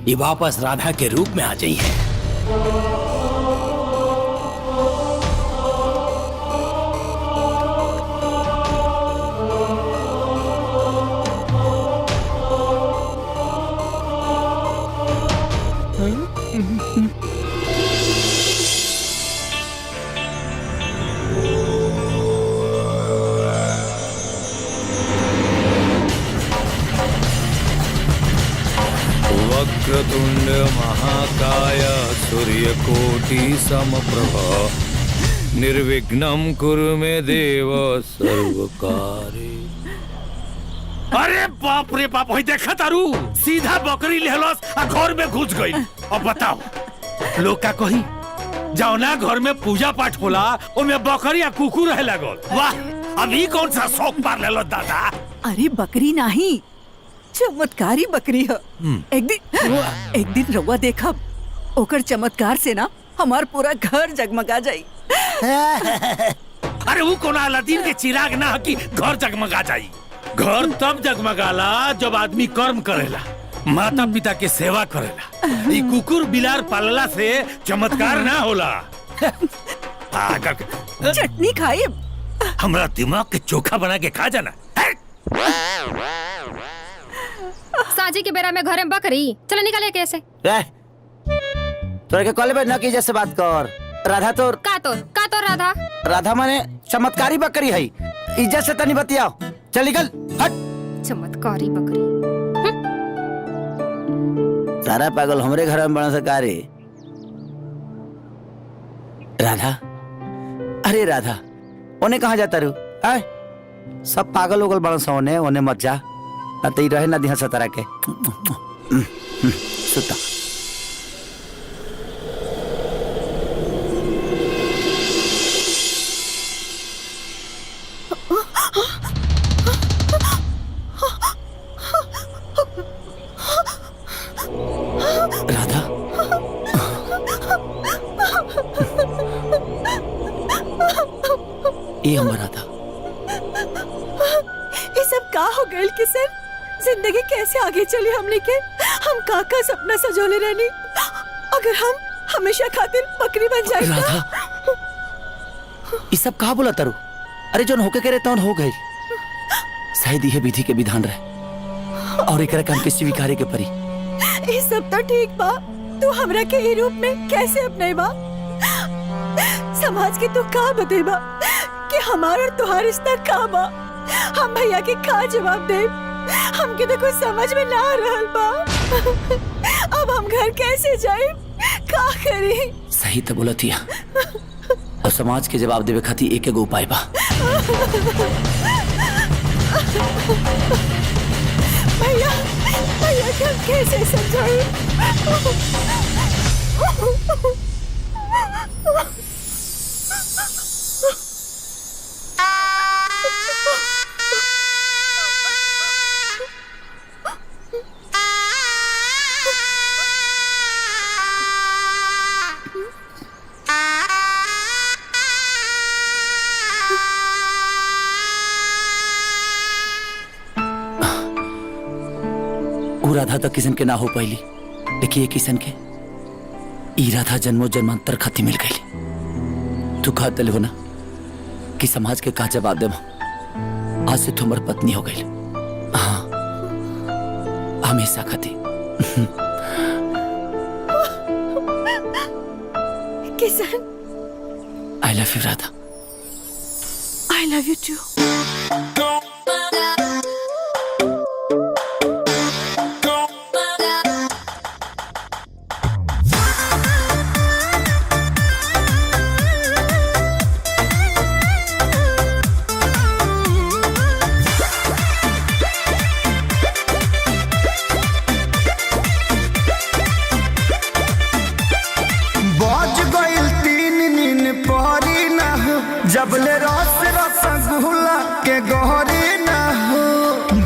ये वापस राधा के रूप में आ गई है। वक्रतुंड महाकाय सूर्यकोटि समप्रभा निर्विघ्नं कुरु मे देव सर्वकार्ये। अरे बाप रे बाप, होई देखा तारू सीधा बकरी लेहलस आ घर में घुस गई। अब बताओ लोग का कही? जाओ ना घर में पूजा पाठ होला, ओमे बकरी आ कुकुर रहे लागल। वाह, अभी कौन सा शौक पार लेलो दादा? अरे बकरी नहीं, चमत्कारी बकरी है। एक दिन रउआ देखा, ओकर चमत्कार से ना हमार पूरा घर जगमगा जाई। अरे वो कोना अलादीन के चिराग ना कि घर जगमगा जाई। घर तब जगमगाला जब आदमी कर्म करेला, माता पिता के सेवा करेला। ई कुकुर बिलार पालला से चमत्कार ना होला। चटनी खाए, हमरा दिमाग के चोखा बना के खा जाना। साजी के बेरा में घर में बकरी, चलो निकले कैसे? तोरे के कॉलेज में न की जैसे बात कर। राधा तो का तो राधा? राधा माने चमत्कारी बकरी है, इज्जत से तनी बतियाओ। चल निकल, हट। चमत्कारी बकरी। सारा पागल हमरे घर में बना सकारे। राधा, अरे राधा, ओने कहाँ जाता रू? आए सब पागल उगल बड़ा सा, ओने मत जा, अतई रहे ना दिहा सतारा के। सुता। ये हमारा था। ये सब का हो गए किशन? जिंदगी कैसे आगे चली हमने के? हम का सपना सजोले रहनी, अगर हम हमेशा खातिर बकरी बन जाए। राधा, ये सब कहा बोला तारू? अरे जो होके करे तो हो गई। शायद यह विधि के विधान रहे और एक काम के स्वीकारे के परी। ये सब तो ठीक बा, तू हमरा के ई रूप में कैसे अपने बा? समाज के तू का बतेबा कि हमारा और तुहार रिश्ता का बा? हम भैया के का जवाब दे? हमके तो कुछ समझ में ना आ रहल बा। अब हम घर कैसे जाए, का करी? सही तो बोला थिया। और समाज के जवाब देवे खातिर एक एगो उपाय बा। भैया, भैया के हम कैसे समझाए? राधा तो किशन के ना हो पाइली, देखिए किशन के ई राधा जन्मों जन्मांतर खाती मिल गई। तू कहा हो ना कि समाज के का जवाब देव, आज से तुम्हार पत्नी हो गई। हाँ, हमेशा खाती। Kishan, I love you Radha. I love you too. जबले रस रसगुल्ला के गहरी ना हो,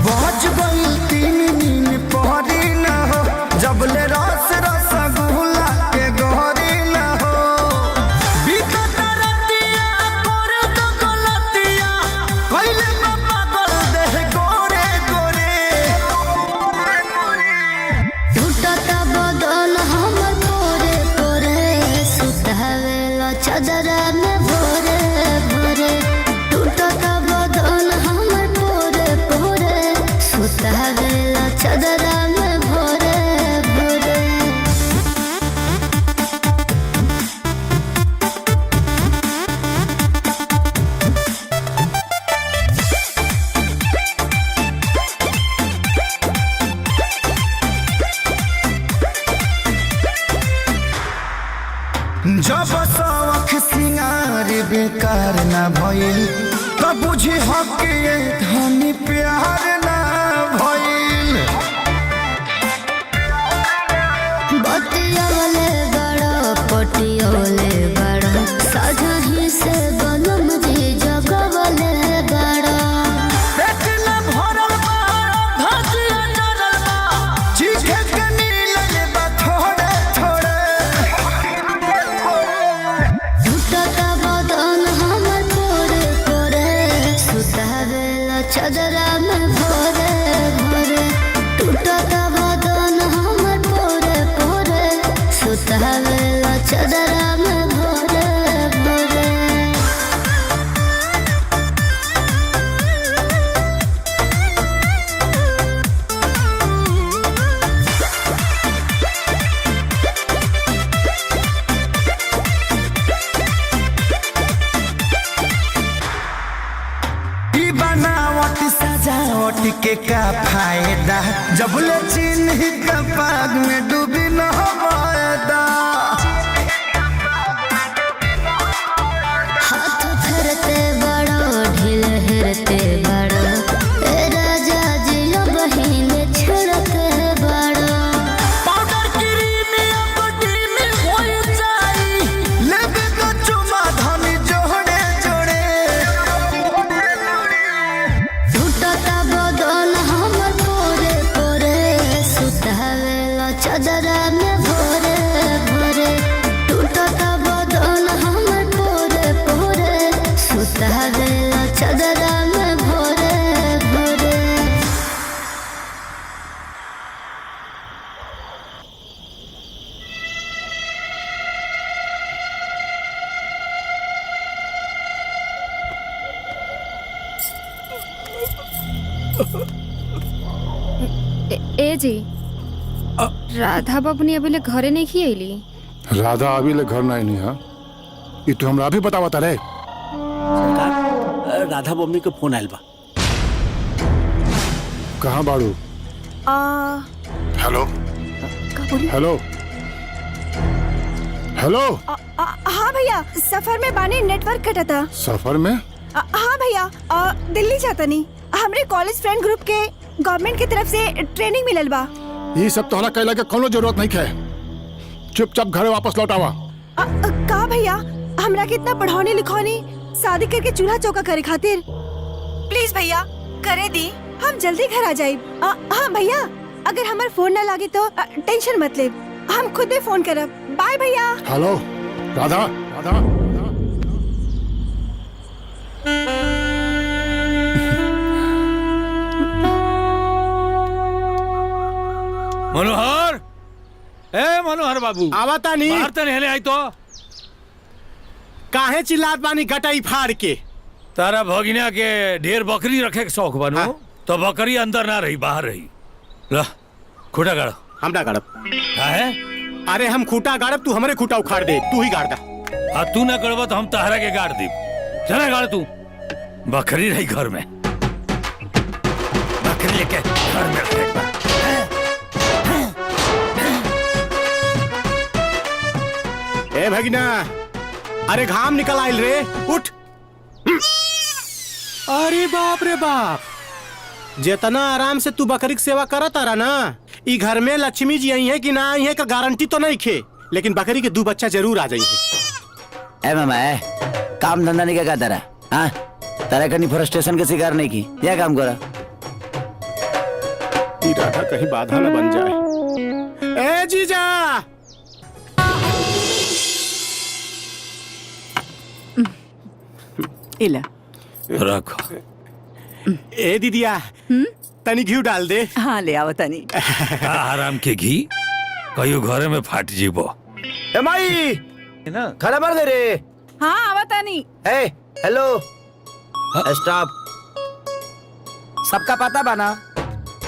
बज गई 3 दिन पहरी ना हो। जबले रस रसगुल्ला के गहरी ना हो, बीतत रतिया कर दो गलतिया, कइले बाबा गल देह गोरे गोरे। टूटत बदन हमर तोरे तोरे, सुतावेला चादरा में भोरे भोरे। टूटत बदन हमर तोरे तोरे, सुतावेला चादरा में भोरे भोरे। जब शौख सिंगार बेकार ना भइल, तब बुझी हक ये धनी प्यार ना भइल। बतियोले बड़ा पटियोले बड़ा, साझही से बनम जी जगवले बड़ा। पेट न भरल बा, धतिया डरल बा, चीखे के मिलल बा थोड़े थोड़े। टूटत बदन हमर तोरे तोरे, सुतावेला चादरा में भोरे भोरे। टूटत बदन हमर तोरे तोरे, सुतावेला चादरा में भोरे भोरे। ई बनावट सजावट के का फायदा, जब ले चिन्ह का पाग में डूबी न हो वायदा। हाथ फेरते बड़ो ढील हेरते बड़ो, ए राजा जी बहिन छेड़ते बड़ो। पाउडर क्रीम या बॉडी में हो जाई, लेबे तो चुमा धनी जोड़े जोड़े। टूटत बदन हमर तोरे तोरे, सुतावेला चादरा में भोरे भोरे। ए जी राधा बबनी अभी ले घरे नहीं खी अली। राधा अभी ले घर नहीं है, ये तो हमरा अभी बतावा तारे। सरकार राधा बम्मी के फोन आयल बा। कहाँ बाड़ू? Hello hello hello. हाँ भैया, सफर में बाने नेटवर्क कटा था। सफर में? हाँ भैया, दिल्ली जाता नहीं। हमरे कॉलेज फ्रेंड ग्रुप के गवर्नमेंट की तरफ से ट्रेनिंग मिलल बा। ये सब तोहरा कहला के कोनो जरूरत नहीं है, चुपचाप घरे वापस लौट आवा। का भैया, हमरा के इतना पढ़ाने लिखौनी, शादी करके चूल्हा चौका करे खातिर। प्लीज भैया करे दी, हम जल्दी घर आ जाए। हाँ भैया, अगर हमार फोन न लागे तो टेंशन मत ले, हम खुद ही फोन करब। बाय भैया। हेलो राधा राधा। मनोहर, ए मनोहर बाबू आवता नहीं। बाहर तो नहीं आई तो काहे चिल्लात बानी गटाई फाड़ के? तारा भगिना के ढेर बकरी रखे के शौक बनो। हाँ? तो बकरी अंदर ना रही, बाहर रही। ला खूटा गाड़। हमरा गाड़ब है? अरे हम खूटा गाड़ब, तू हमरे खूटा उखाड़ दे। तू ही गाड़ दा। तू ना गड़बा तो हम तहरा के गाड़ दी। चला गाड़ तू। बकरी रही घर में, बकरी लेके घर में रखे। ए भगिना, अरे घाम निकल आइल रे, उठ। अरे बाप रे बाप, जितना आराम से तू बकरी की सेवा करत आ रहा ना, ई घर में लक्ष्मी जी आई है कि ना आई है का गारंटी तो नहीं खे, लेकिन बकरी के 2 बच्चा जरूर आ जाएंगे। ए मामा, काम धंधा नहीं क्या तेरा? हाँ, तेरा कहीं फ्रस्ट्रेशन के शिकार नहीं की, क्या काम करा? ई राधा कहीं बाधा न बन जाए। ए जीजा, इला रखो। ए दीदिया, तनी घी डाल दे। हाँ ले आओ तनी। आराम के घी कहियो घरे में फाट जीबो। ए माई, खाना भर दे रे। हाँ आवा तनी। ए हेलो, स्टॉप। सबका पता बाना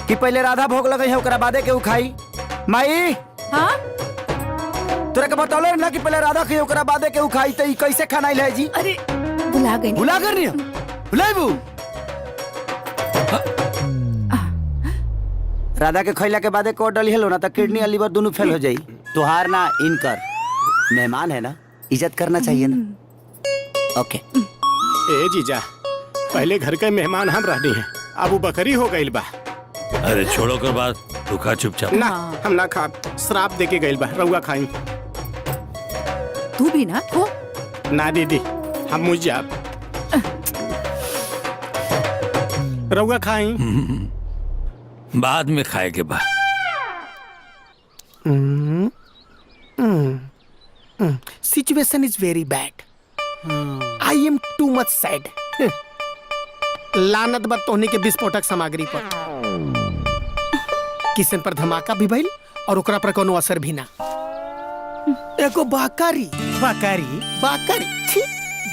कि पहले राधा भोग लगे है, ओकरा बादे के खाई। माई, हाँ तोरा के बतौले ना कि पहले राधा के ओकरा बादे के खाई, तो ई कैसे खाना है जी? अरे भुला गई। भुला कर नहीं, भुलाइबू। राधा के खैला के बादे कोट डली हेलो ना, तो किडनी और लीवर दोनों फेल हो जाई। तुहार ना इनकर मेहमान है ना, इज्जत करना चाहिए ना। ओके। ए जीजा, पहले घर के मेहमान हम रहनी हैं, अब वो बकरी हो गई बा। अरे छोड़ो कर बात, तू खा चुपचाप। ना हम ना खा, श्राप दे के गई बा, रउआ खाई। तू भी ना खो। ना दीदी, हम मुझ जाब, रउआ खाई। बाद में खाए के बाद। Situation is very bad, I am too much sad. लानत बद तोहनी के विस्फोटक सामग्री पर, किसन पर धमाका भी भइल और ओकरा पर कोनो असर भी ना। एगो बकरी बकरी बकरी, छी,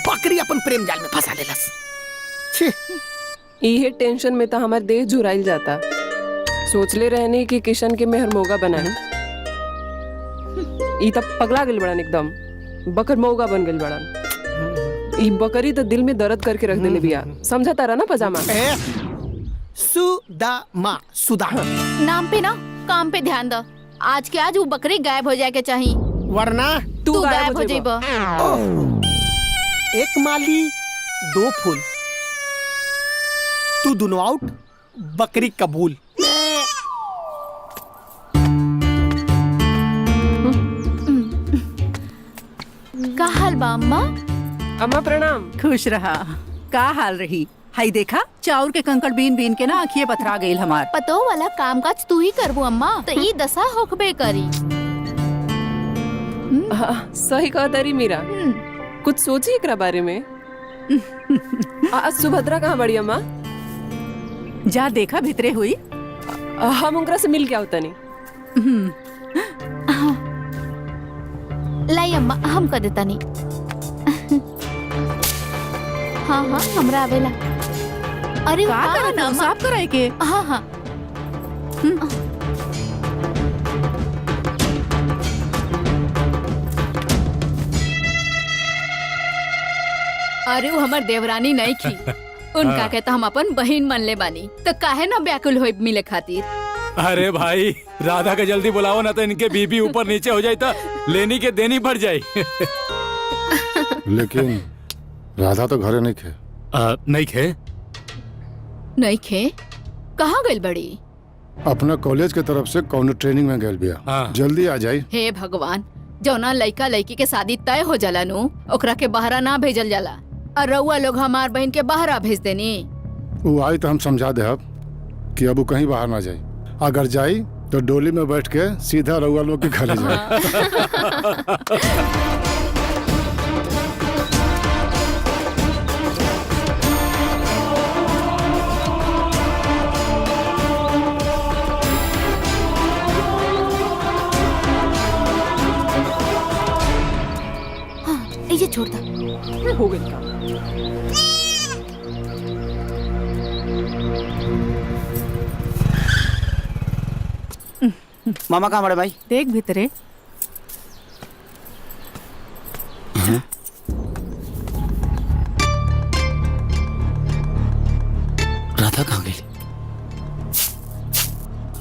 बकरी अपन प्रेम जाल में फंसा लेलस। छी, इहे टेंशन में तो हमार देह झुराइल जाता। सोचले रहने कि किशन के मेहर मोगा बनाए, ई तब पगला गइल बड़न, एकदम बकर मोगा बन गइल बड़न। ई बकरी तो दिल में दर्द करके रख देले बिया, समझा तारा ना पजामा। सुदामा, सुदा नाम पे ना काम पे ध्यान दो। आज के आज वो बकरी गायब हो जाए के चाहिए, वरना तू गायब हो जाइबा। एक माली 2 फूल, तू दोनों आउट, बकरी कबूल। का हाल बा अम्मा? अम्मा प्रणाम। खुश रहा। का हाल रही? हाई देखा, चाउर के कंकड़ बीन बीन के ना आँखिए पथरा गई हमार। पतो वाला काम काज तू ही करबो अम्मा, तो ई दशा होकबे करी। सही कहा तारी मीरा, कुछ सोची एकरा बारे में। आज सुभद्रा कहाँ बड़ी अम्मा? जा देखा भितरे हुई। हम उनकरा से मिल के आवता नहीं। लाई अम्मा, हम कर देता नहीं। हाँ हाँ हमरा आवेला। अरे का हाँ, करत ना, हो? साफ कराए के हाँ हाँ अरे वो हमार देवरानी नहीं की उनका के तो हम अपन बहन मन ले बानी तो काहे ना व्याकुल होए मिले खातिर। अरे भाई राधा के जल्दी बुलाओ ना तो इनके बीबी ऊपर नीचे हो जाए तो लेनी के देनी पड़ जाए। लेकिन राधा तो घरे नहीं खे। नहीं खे नहीं खे कहाँ गइल बड़ी? अपना कॉलेज के तरफ से कौनो ट्रेनिंग में गए बिया। जल्दी आ जाई। हे भगवान, जौना लड़का लड़की के शादी तय हो जाला नु ओकरा के बहरा ना भेजल जाला और रउआ लोग हमार बहन के बहरा भेज देनी। वो आई तो हम समझा दे कि अब वो कहीं बाहर ना जाए। अगर जाई तो डोली में बैठ के सीधा रउआ लोग के घर जाए। ये छोड़ दा। हो गई काम। मामा कहाँ बड़े भाई? देख भीतरे। राधा कहाँ गई?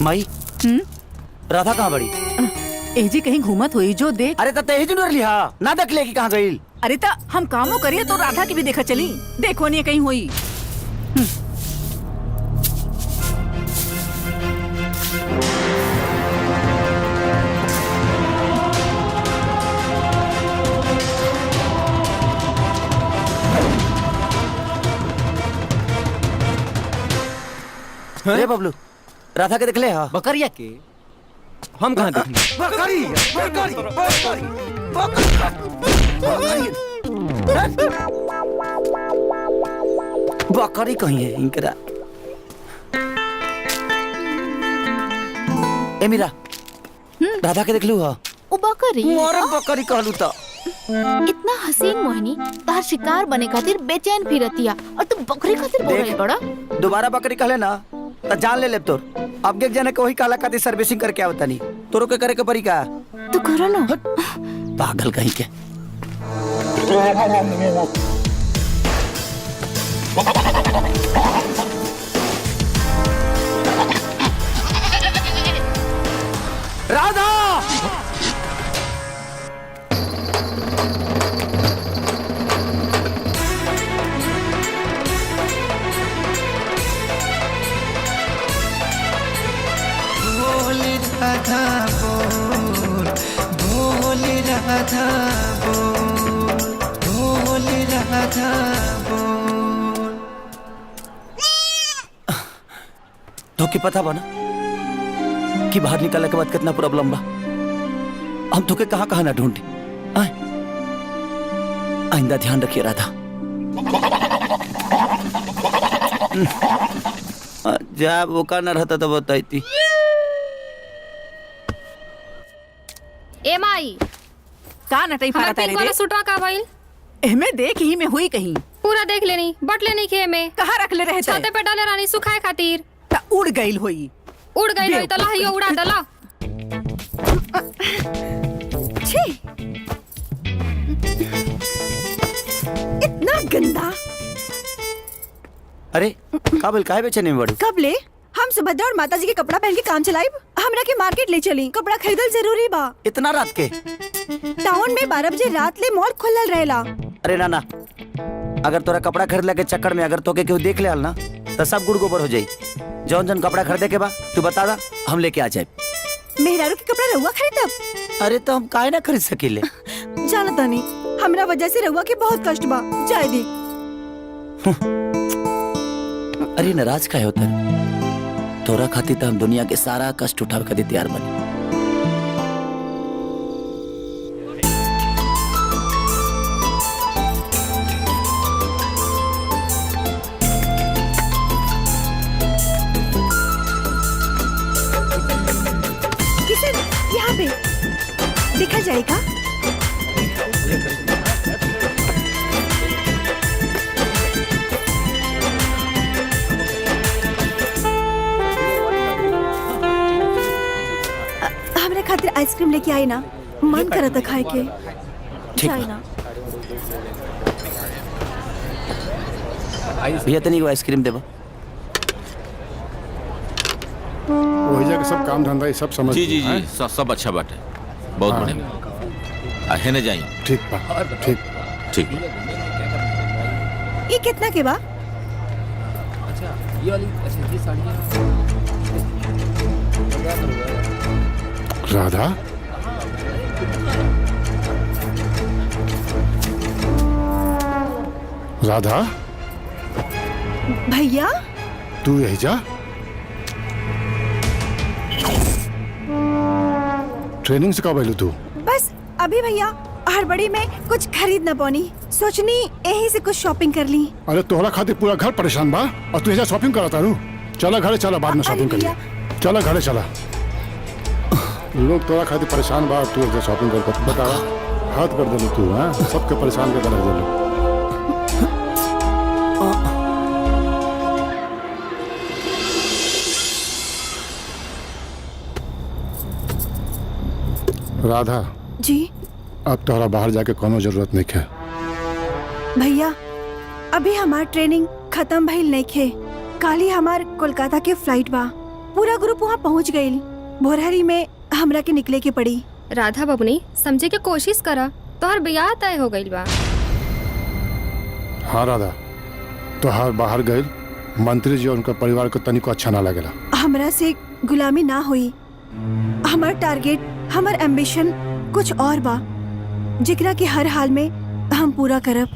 माई राधा कहाँ बड़ी? एजी कहीं घूमत हुई जो देख। अरे तते ही जुनर लिहा ना देख ले कि कहाँ गई। अरे ता हम कामों करिए तो राधा की भी देखा चली। देखो नहीं कहीं हुई। अरे बबलू राधा के देख ले हा? बकरिया के हम कहाँ देखने? बकरी बकरी बकरी कहीं है इनकरा। ए मीरा राधा के देख लू हा? ओ बकरी मोर बकरी कहलू तो। इतना हसीन मोहिनी तार शिकार बने खातिर बेचैन फिरतिया और तू बकरी खातिर बोल रही बड़ा। दोबारा बकरी कहले ना तो जान ले तोर। अब एक जने के वही काला खातिर सर्विसिंग करके आवता नहीं तोरो के करे के परी का। तू करो ना। पागल कहीं के। राधा राधा बोल बोल राधा बोल बोल राधा बोल। तो की पता बना कि बाहर निकलने के बाद कितना प्रॉब्लम बा। हम तो के कहाँ कहाँ ना ढूंढे। आइंदा ध्यान रखिए राधा। जब वो का न रहता तो बताई। ए माई का नटई फारा तारे रे? सुटवा का भाई एमे देख ही में हुई कहीं। पूरा देख लेनी बट लेनी खे में कहाँ रख ले रहे थे? छाते पे डाले रानी सुखाए खातिर। ता उड़ गईल हुई। उड़ गई होई तो लाहियो उड़ा दला। छी इतना गंदा। अरे काबिल काहे बेचैनी में बड़ी? कब ले हम सुभद्रा और माता जी के कपड़ा पहन के काम चलाइब। हमरा के मार्केट ले चली कपड़ा खरीदल जरूरी बा। इतना रात के? टाउन में 12 बजे रात ले मॉल खुलल रहेला। अरे ना ना अगर तोरा कपड़ा खरीदला के चक्कर में अगर तोके केहू देख ले ना तो सब गुड़ गोबर हो जाई। जौन जौन कपड़ा खरीदे के बा तू बता दा हम लेके आ जाए। मेहरारू के कपड़ा रहुआ खरीदब? अरे तो हम काहे ना खरीद सकीले? जानता नहीं हमरा वजह से रहुआ के बहुत कष्ट बा। जाए दी। अरे नाराज काहे होता? तोरा खातिर तो हम दुनिया के सारा कष्ट उठावे खातिर तैयार बनी। किशन यहाँ पे देखा जाएगा। आइसक्रीम लेके आई ना, मन करा था खाए के। ठीक जाए बा। ना। भैया तनी को आइसक्रीम देबा। वही जाके सब काम धंधा ये सब समझ जी जी हैं? जी सब अच्छा बात है, बहुत हाँ। बढ़िया। है न जाई? ठीक बा, ठीक ठीक। ये कितना के बा? ये वाली अच्छा ये साड़ियाँ राधा राधा भैया तू यही जा। ट्रेनिंग से कब आयलू तू? बस अभी भैया हड़बड़ी में कुछ खरीद ना पानी, सोचनी यही से कुछ शॉपिंग कर ली। अरे तोहरा खातिर पूरा घर परेशान बा और तू एजा शॉपिंग करा तारू। चला घरे चला, बाद में शॉपिंग कर लिया। चला घरे चला, लोग तोरा खातिर परेशान बा, तू एजा शॉपिंग कर बता। हाथ कर दे तू, हाँ सबके परेशान कर दे। राधा जी अब तोहरा बाहर जाके कोनो जरूरत नहीं है। भैया अभी हमार ट्रेनिंग खत्म भइल नहीं खे। कल ही हमार कोलकाता के फ्लाइट बा, पूरा ग्रुप वहाँ पहुँच गइल। भोरहरी में हमरा के निकले के पड़ी। राधा बबनी समझे के कोशिश करा, तोहर ब्याह तय हो गइल बा। हाँ राधा, तोहार बाहर गए मंत्री जी और उनका परिवार को तनिको अच्छा ना लगेला। हमरा से गुलामी ना हुई। हमार टारगेट, हमार एम्बिशन कुछ और बा, जिकरा के हर हाल में हम पूरा करब।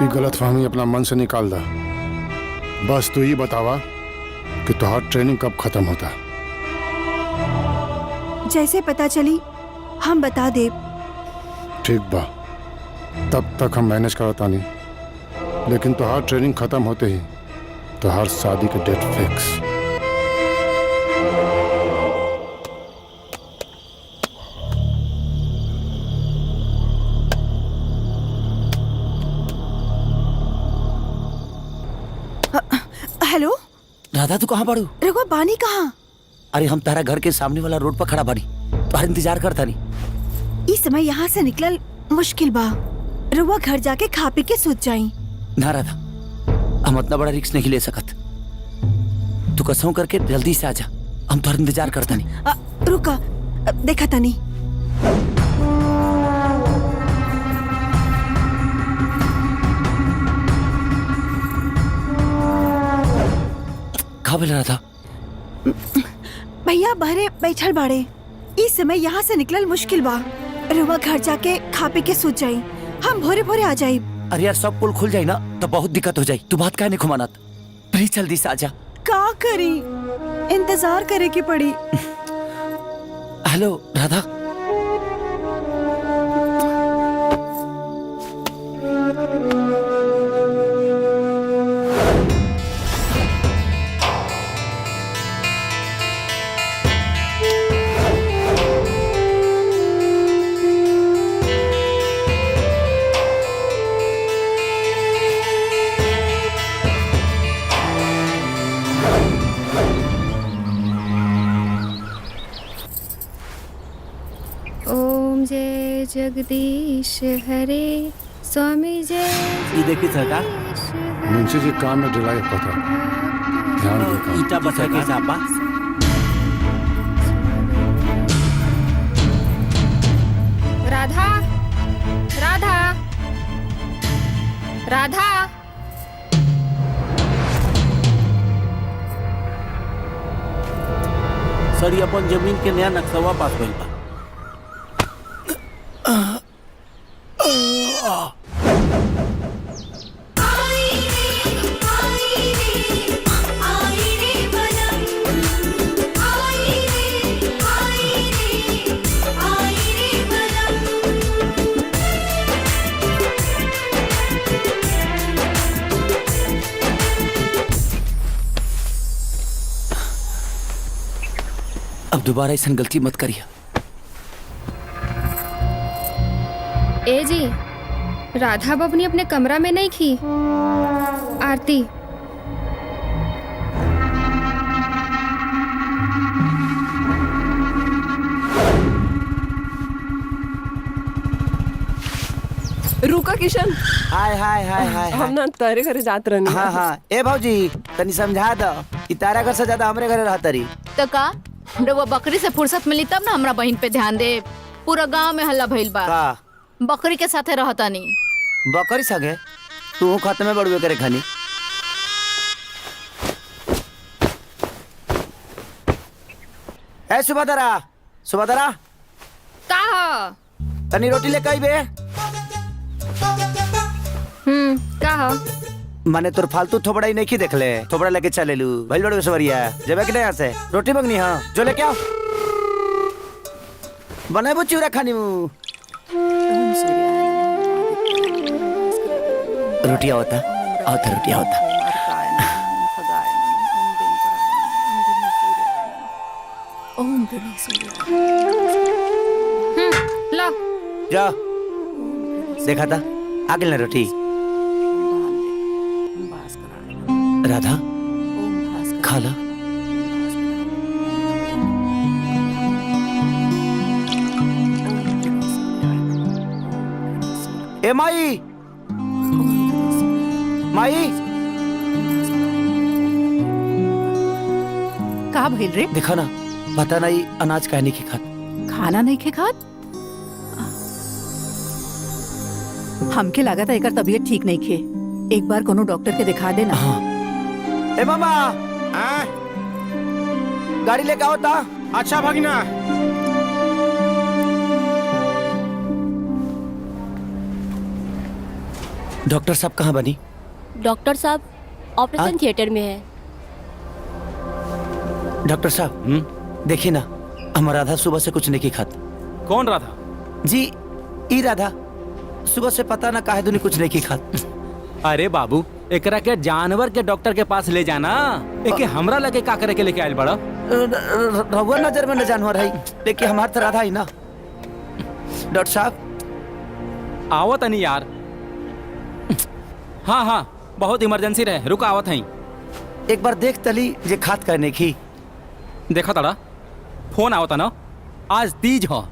ये गलतफहमी अपना मन से निकाल दा। बस तू ये बतावा कि तोहार ट्रेनिंग कब खत्म होता। जैसे पता चली हम बता देब। ठीक बा, तब तक हम मैनेज करता नहीं, लेकिन तोहार ट्रेनिंग खत्म होते ही तोहार शादी का डेट फिक्स। हेलो राधा तू कहाँ पड़ू? रघुआ बानी कहाँ? अरे हम तारा घर के सामने वाला रोड पर खड़ा बानी, तुम्हारा इंतजार करता नहीं। इस समय यहाँ से निकलल मुश्किल बा। रघुआ घर जाके खा पी के सोच जाई। ना राधा, हम इतना बड़ा रिस्क नहीं ले सकत। तू कसम करके जल्दी से आजा, हम तुम्हारा इंतजार करता नहीं। रुका, देखा तनी। कहाँ मिल रहा था? भैया बहरे बैठल बाड़े। इस समय यहाँ से निकलल मुश्किल बा। रघुआ घर जाके खा पी के सोच जाई, हम भोरे भोरे आ जाई। अरे यार सब पुल खुल जाए ना तो बहुत दिक्कत हो जाए। तू बात काहे नहीं घुमाना? प्लीज जल्दी से आजा। का करी, इंतजार करे की पड़ी। हेलो राधा, ओम जय जगदीश हरे स्वामी जय। ये देखिए सरकार, मुंशी जी काम में ढिलाई पता, ध्यान देकर। ईटा बचा के सापा। राधा राधा राधा सर, ये अपन जमीन के नया नक्शा पास भइल बा। अब दोबारा ऐसा गलती मत करिए। ए जी, राधा बबनी अपने कमरा में नहीं थी। आरती रुका किशन। हाय हाय हाय हाय हम ना तारे घरे जात रहनी। हाँ हाँ ए भौजी तनी समझा दो कि तारा घर से ज्यादा हमरे घरे रहता रही। तो का रउआ बकरी से फुर्सत मिली तब ना हमरा बहन पे ध्यान दे। पूरा गांव में हल्ला भइल बा। बकरी के साथे रहता नहीं। बकरी सगे तू खत्म में बड़ुए करे खानी। ए सुबह दरा का हो? तनी रोटी ले कई बे। का हो? माने तोर फालतू थोबड़ा ही नहीं की देख ले। थोबड़ा लेके चले लू भइल बड़े सवरिया जबे के यहाँ से रोटी मंगनी। हाँ जो लेके आओ बनाए वो चूरा खानी मु। रोटी आवता रोटी आवता। लो जा देखा था आगे ना रोटी। राधा खा ला। ए माई माई का भइल रे? देखा ना पता नहीं अनाज काहे नहीं की खात। खाना नहीं खे खात? हमके लागत है एकर तबीयत ठीक नहीं खे। एक बार कोनो डॉक्टर के दिखा देना। हाँ। ए मामा गाड़ी लेके आओ ता। अच्छा भगना। डॉक्टर साहब कहाँ बनी? डॉक्टर साहब ऑपरेशन थिएटर में है। डॉक्टर साहब देखिए ना हमारा राधा सुबह से कुछ नहीं की खात। कौन राधा? जी ई राधा सुबह से पता ना काहे दुनी कुछ नहीं की खात। अरे बाबू एकरा के जानवर के डॉक्टर के पास ले जाना। एके हमरा लगे का करे के लेके आइल बड़ा। रहुआ नजर में न जानवर है लेकिन हमार तो राधा ही ना। डॉक्टर साहब आवत नहीं यार। हाँ हाँ बहुत इमरजेंसी रहे रुका आवत है। एक बार देख तली जे खात करने की। देखा तड़ा फोन आवता ना आज तीज हो।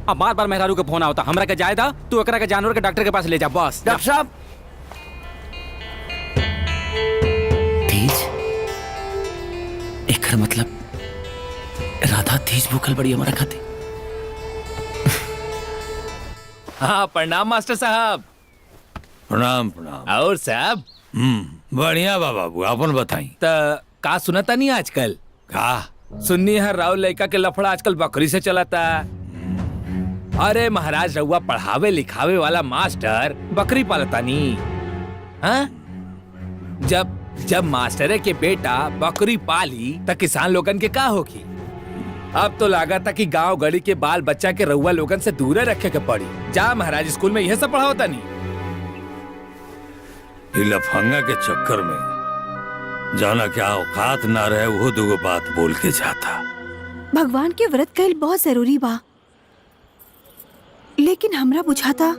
अब बार बार मेहरारू के फोन आवता हमरा के जायदा तू एकरा के जानवर के डॉक्टर के पास ले जा बस। डॉक्टर साहब तीज एकर मतलब राधा तीज भूखल बड़ी हमारा खाते। हाँ प्रणाम मास्टर साहब। प्रणाम प्रणाम। और साहब बढ़िया बा बाबू अपन बताई। त का सुनता नहीं आजकल? का सुन्नी है राव लड़का के लफड़ा आजकल बकरी से चलाता। अरे महाराज रउआ पढ़ावे लिखावे वाला मास्टर बकरी पालता नहीं। हाँ? जब मास्टरे के बेटा बकरी पाली त किसान लोगन के का होगी? अब तो लगा था कि गांव गली के बाल बच्चा के रउआ लोगन से दूर रखे के पड़ी। जा महाराज स्कूल में यह सब पढ़ाओता नहीं। लफंगा के चक्कर में जाना क्या औकात ना रहे वो दुगो बात बोल के जाता। भगवान के व्रत कईल बहुत जरूरी बा लेकिन हमरा बुझाता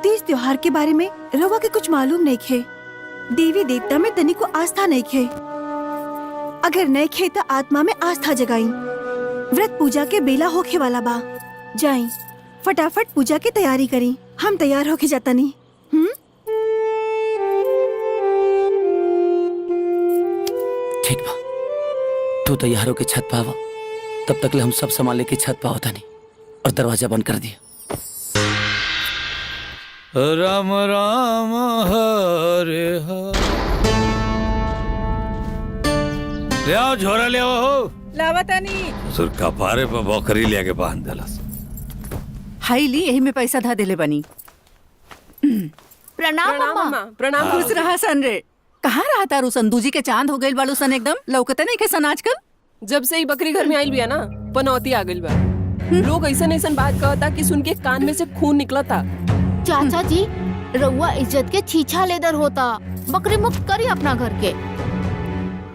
तीज त्योहार के बारे में रवा के कुछ मालूम नहीं खे। देवी देवता में तनी को आस्था नहीं खे। अगर नहीं खे तो आत्मा में आस्था जगाई। व्रत पूजा के बेला होखे वाला बा। जाई फटाफट पूजा की तैयारी करी। हम तैयार होके जाता नहीं। ठीक बा तू तैयार होके छत पावा तब तक ले हम सब सामान लेके छत पा होता नहीं और दरवाजा बंद कर दिया। राम राम हरे हरे। ले आओ झोरा ले आओ। लावतानी सुर कपारे पर बकरी लेके बांध देलस। हाई ली यही में पैसा धा देले बनी। प्रणाम मम्मा। प्रणाम। खुश रहा सन रे। कहाँ रहा तारू संदूजी के चांद हो गइल बालू सन एकदम लौकते नहीं के सन आजकल। जब से ही बकरी घर में आइल बिया ना पनौती आ गइल बा। लोग ऐसा ऐसा बात कहता कि सुन के कान में से खून निकला था। चाचा जी रउआ इज्जत के छीछा लेदर होता। बकरी मुक्त करी अपना घर के।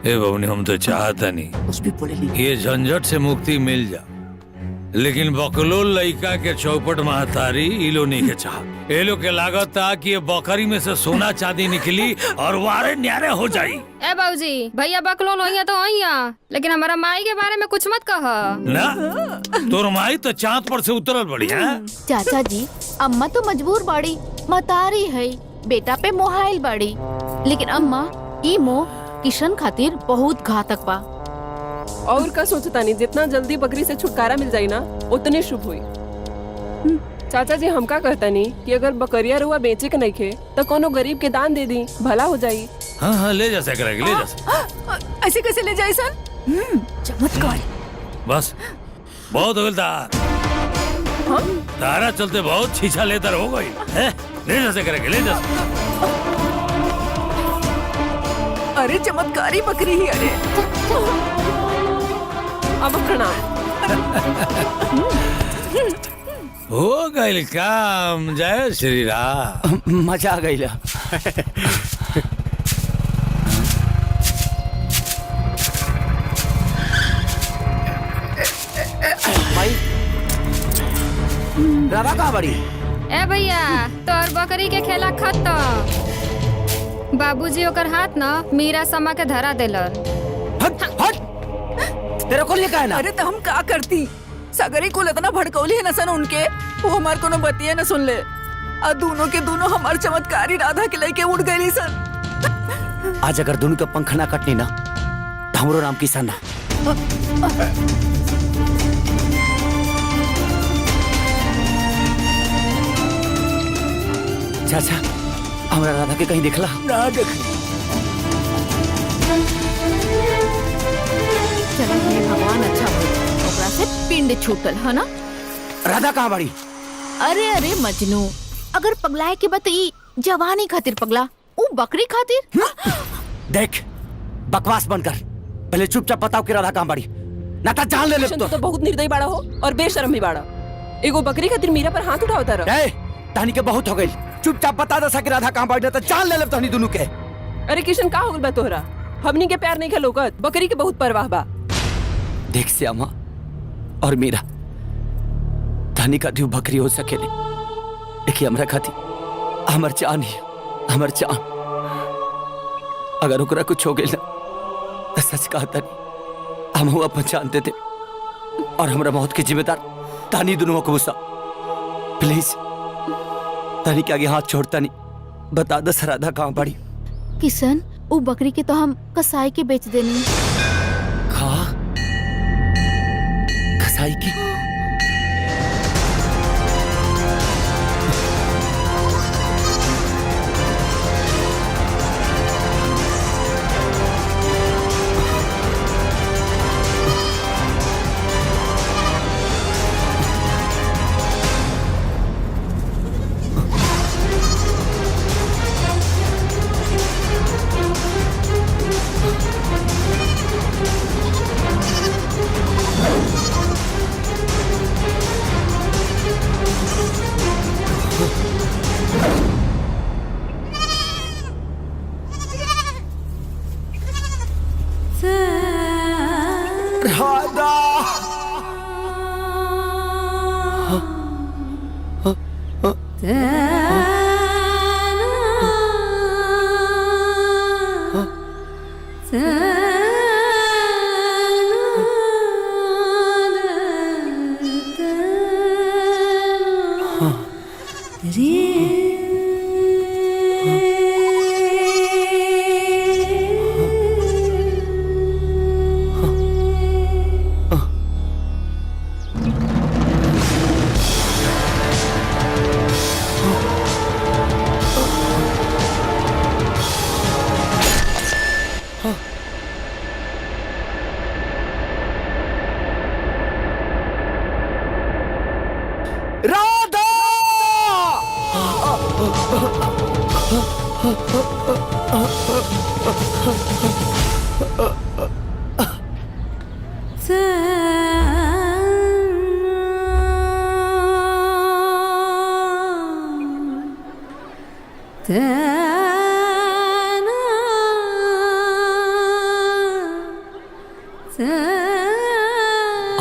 ए बबनी हम तो चाहता नहीं कुछ भी बोले ये झंझट से मुक्ति मिल जा लेकिन बकलोल लइका के चौपट महतारी इलो नहीं के चाह। ए लोग के लागत था कि ये बकरी में से सोना चांदी निकली और वारे न्यारे हो जाई। ए बाबूजी भैया बकलोल होइया तो होइया लेकिन हमारा माई के बारे में कुछ मत कह ना तोर माई तो चांद पर से उतरल बड़ी है। चाचा जी अम्मा तो मजबूर बाड़ी मतारी है, बेटा पे मोहाइल बाड़ी, लेकिन अम्मा ई मोह किशन खातिर बहुत घातक बा। और का सोचता नहीं, जितना जल्दी बकरी से छुटकारा मिल जाई ना उतने शुभ हुई। चाचा जी हमका कहता नहीं कि अगर बकरिया रुआ बेचे के नहीं खे तो कोनो गरीब के दान दे दी, भला हो जाई। हाँ हाँ ले जा सकरा ले जा। ऐसे कैसे ले जाए सर? चमत्कार। बस बहुत हो गया, तारा चलते बहुत छीछा लेतर हो गई है। ले जा सकरा ले जा। अरे चमत्कारी बकरी ही। अरे अब प्रणाम। हो गई काम। जय श्री राम। मजा आ गई। भाई राधा कहाँ बड़ी? ए भैया तोर बकरी के खेला खत्म। बाबूजी ओकर हाथ न मीरा समा के धरा देलन। तेरे को क्या है ना? अरे तो हम का करती? सगरी को इतना भड़कौली है न सन उनके, वो हमार कोनो बतिया न सुन ले। और दोनों के दोनों हमार चमत्कारी राधा के लेके उड़ गई सन। आज अगर दोनों के पंख ना कटनी ना तो हमरो नाम किसान ना। चाचा हमारा राधा के कहीं दिखला? ना देख। चलो हे भगवान अच्छा हो, ओकरा से पिंड छूटल है ना। राधा कहाँ बड़ी? अरे अरे मजनू, अगर पगलाए के बताई जवानी खातिर पगला, वो बकरी खातिर। देख बकवास बंद कर, पहले चुपचाप बताओ कि राधा कहाँ बड़ी, ना तो जान ले ले। तो बहुत निर्दयी बाड़ा हो और बेशरम भी बाड़ा। एगो बकरी खातिर मीरा पर हाथ उठावता रहा। तानी के बहुत हो गई, चुपचाप बता दे कि राधा कहाँ बड़ी, तो जान ले ले तहनी दोनों के। अरे किशन का हो गल बा तोहरा? हमनी के प्यार नहीं खेलोगत, बकरी के बहुत परवाह बा। देख श्यामा और मीरा, तानी का दियो बकरी हो सकेले, लेकिन हमरा खाती हमर जान ही हमर जान। अगर ओकरा कुछ हो गई ना तो सच कहता नहीं, हम हुआ पहचान देते और हमरा मौत के जिम्मेदार तानी दोनों को गुस्सा। प्लीज तानी के आगे हाथ छोड़ता नहीं, बता दस राधा कहाँ पड़ी। किशन वो बकरी के तो हम कसाई के बेच देनी। कसाई की?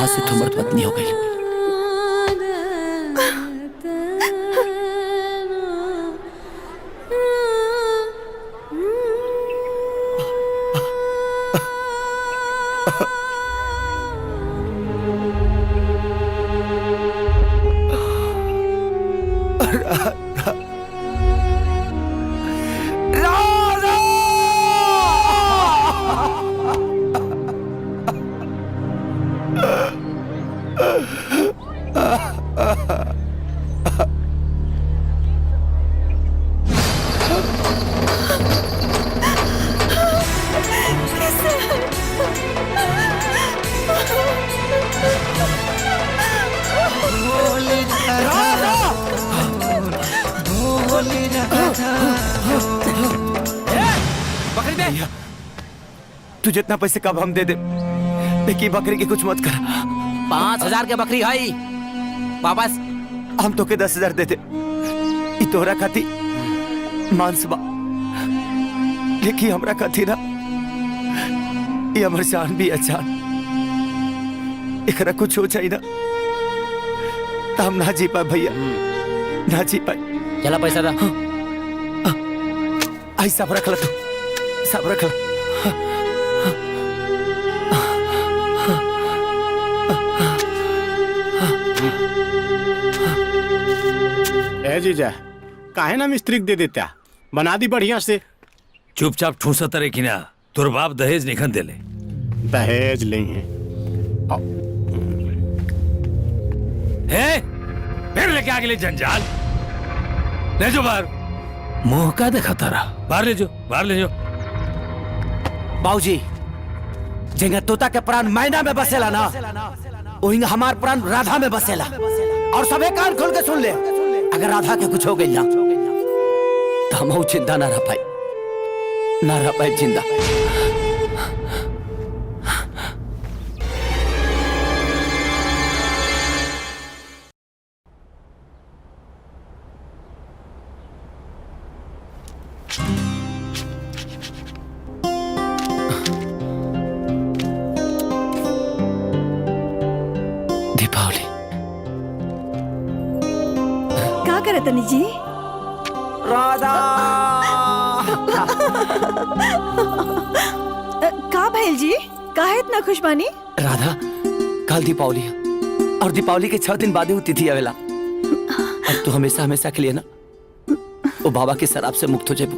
आज से तुम मर्द पत्नी हो गई। बकरी दे। तू जितना पैसे कब हम दे दे, लेकिन बकरी की कुछ मत कर। 5,000 के बकरी है वापस। हम तो के 10,000 देते, ई तोहरा खाती मांस बा, लेकिन हमरा खाती ना, ये हमर जान भी अच्छा। एकरा कुछ हो जाए ना तो हम ना जी पाए भैया, ना जी पाए। चला पैसा दा। आई सब रख ला, तू सब रख ला। ए जीजा, काहे ना मिस्त्री दे देता, बना दी बढ़िया से। चुपचाप ठूसा तरे की ना, तोर बाप दहेज निखन देले। दहेज लेंगे है फिर लेके आगे ले जंजाल। ले जो बाहर। मुंह का देखा तारा। बाहर ले जो, बाहर ले जो। बाबूजी, जेंगा तोता के प्राण मैना में बसेला ना, वही हमार प्राण राधा में बसेला। और सबे कान खोल के सुन ले, अगर राधा के कुछ हो गई ना तो हम जिंदा ना रह पाई, ना रह पाई जिंदा। दीपावली का करे तनी जी? राधा का भैल जी, काहे इतना खुश बानी? राधा, कल दीपावली है और दीपावली के 6 दिन बाद ही तिथि आवेला। अब तू हमेशा हमेशा के लिए ना वो बाबा के शराब से मुक्त हो जाए।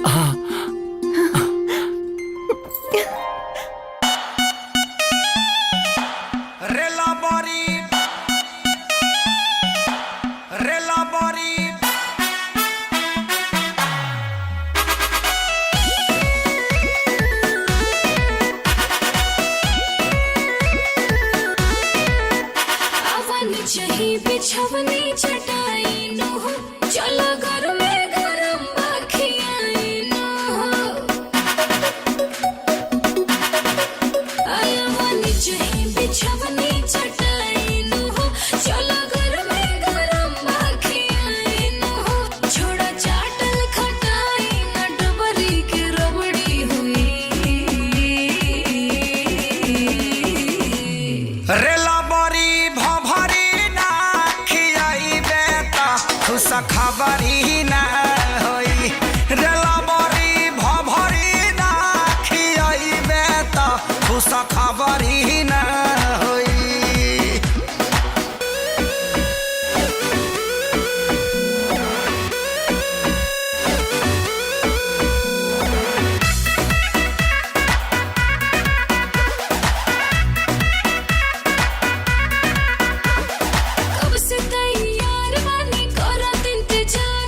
हाँ, बिछवनी चटाई नो हो, चलो घर में गरम बाखियाई नो हो। आयावानी चाहिए बिछवनी चटाई नो हो, चलो घर में गरम बाखियाई नो हो। छोड़ा चाटल खटाई न डबरी के रबड़ी हुई। रेला बड़ी भभरी खबरी ना होई। रेला बड़ी भभरी ना खियाइबे त खुश खबरी ना होई। कब से तैयार बानी करत इंतजार।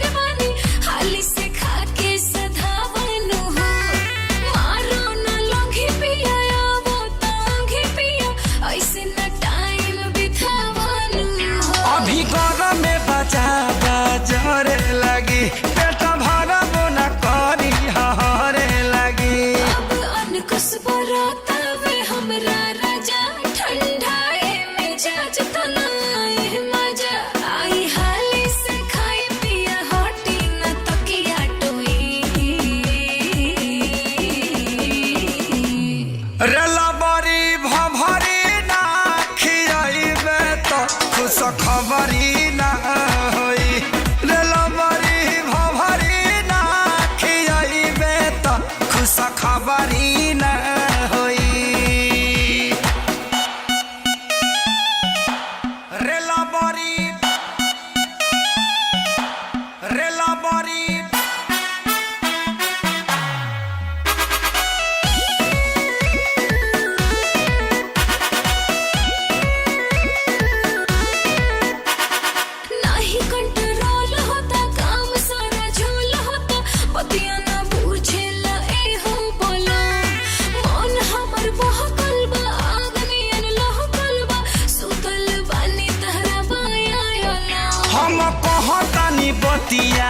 कहतानी बतिया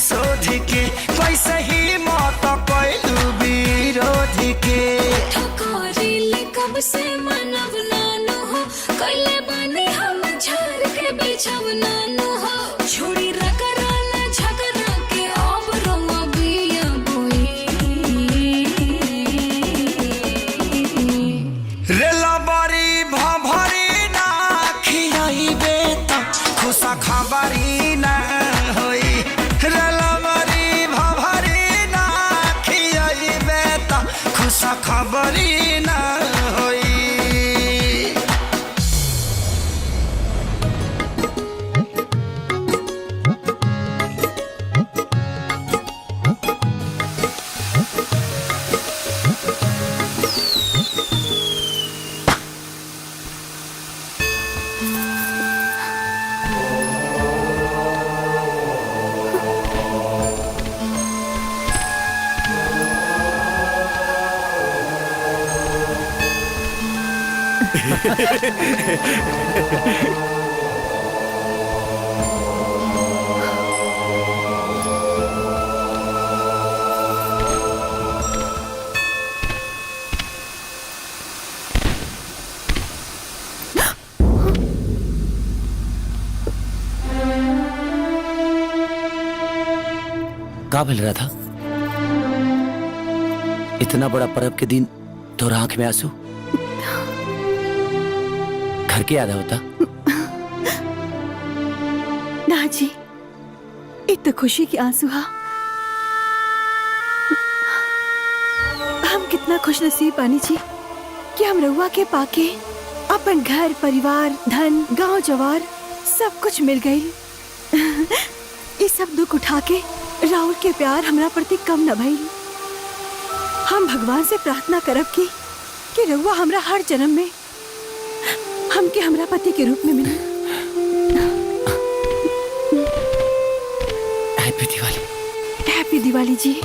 सोध के कैसे ही मत कैलू विरोध के ठकोरीले कब से मनब नानु हो कैले बानी हम झाड़ के बिछब नानु हो छोड़ी रगराना झगड़ा के अब रंगा बिया बोई रेला बारी भभरी ना खियाइबे त खुशा खबरी ना होई रेला बारी भभरी ना खियाइबे त खुशा खबरी ना होई का भल रहा था? इतना बड़ा पर्व के दिन तो आंख में आंसू, घर के याद होता? ना जी, इतना खुशी की आंसू हा। हम कितना खुश नसीब बानी जी कि हम रउआ के पाके अपन घर परिवार धन गांव जवार सब कुछ मिल गई। ये सब दुख उठा के राहुल के प्यार हमरा प्रति कम न भइल। हम भगवान से प्रार्थना करब कि रउआ हमरा हर जन्म में हमके हमरा पति के रूप में मिले। हैप्पी दिवाली। हैप्पी दिवाली जी।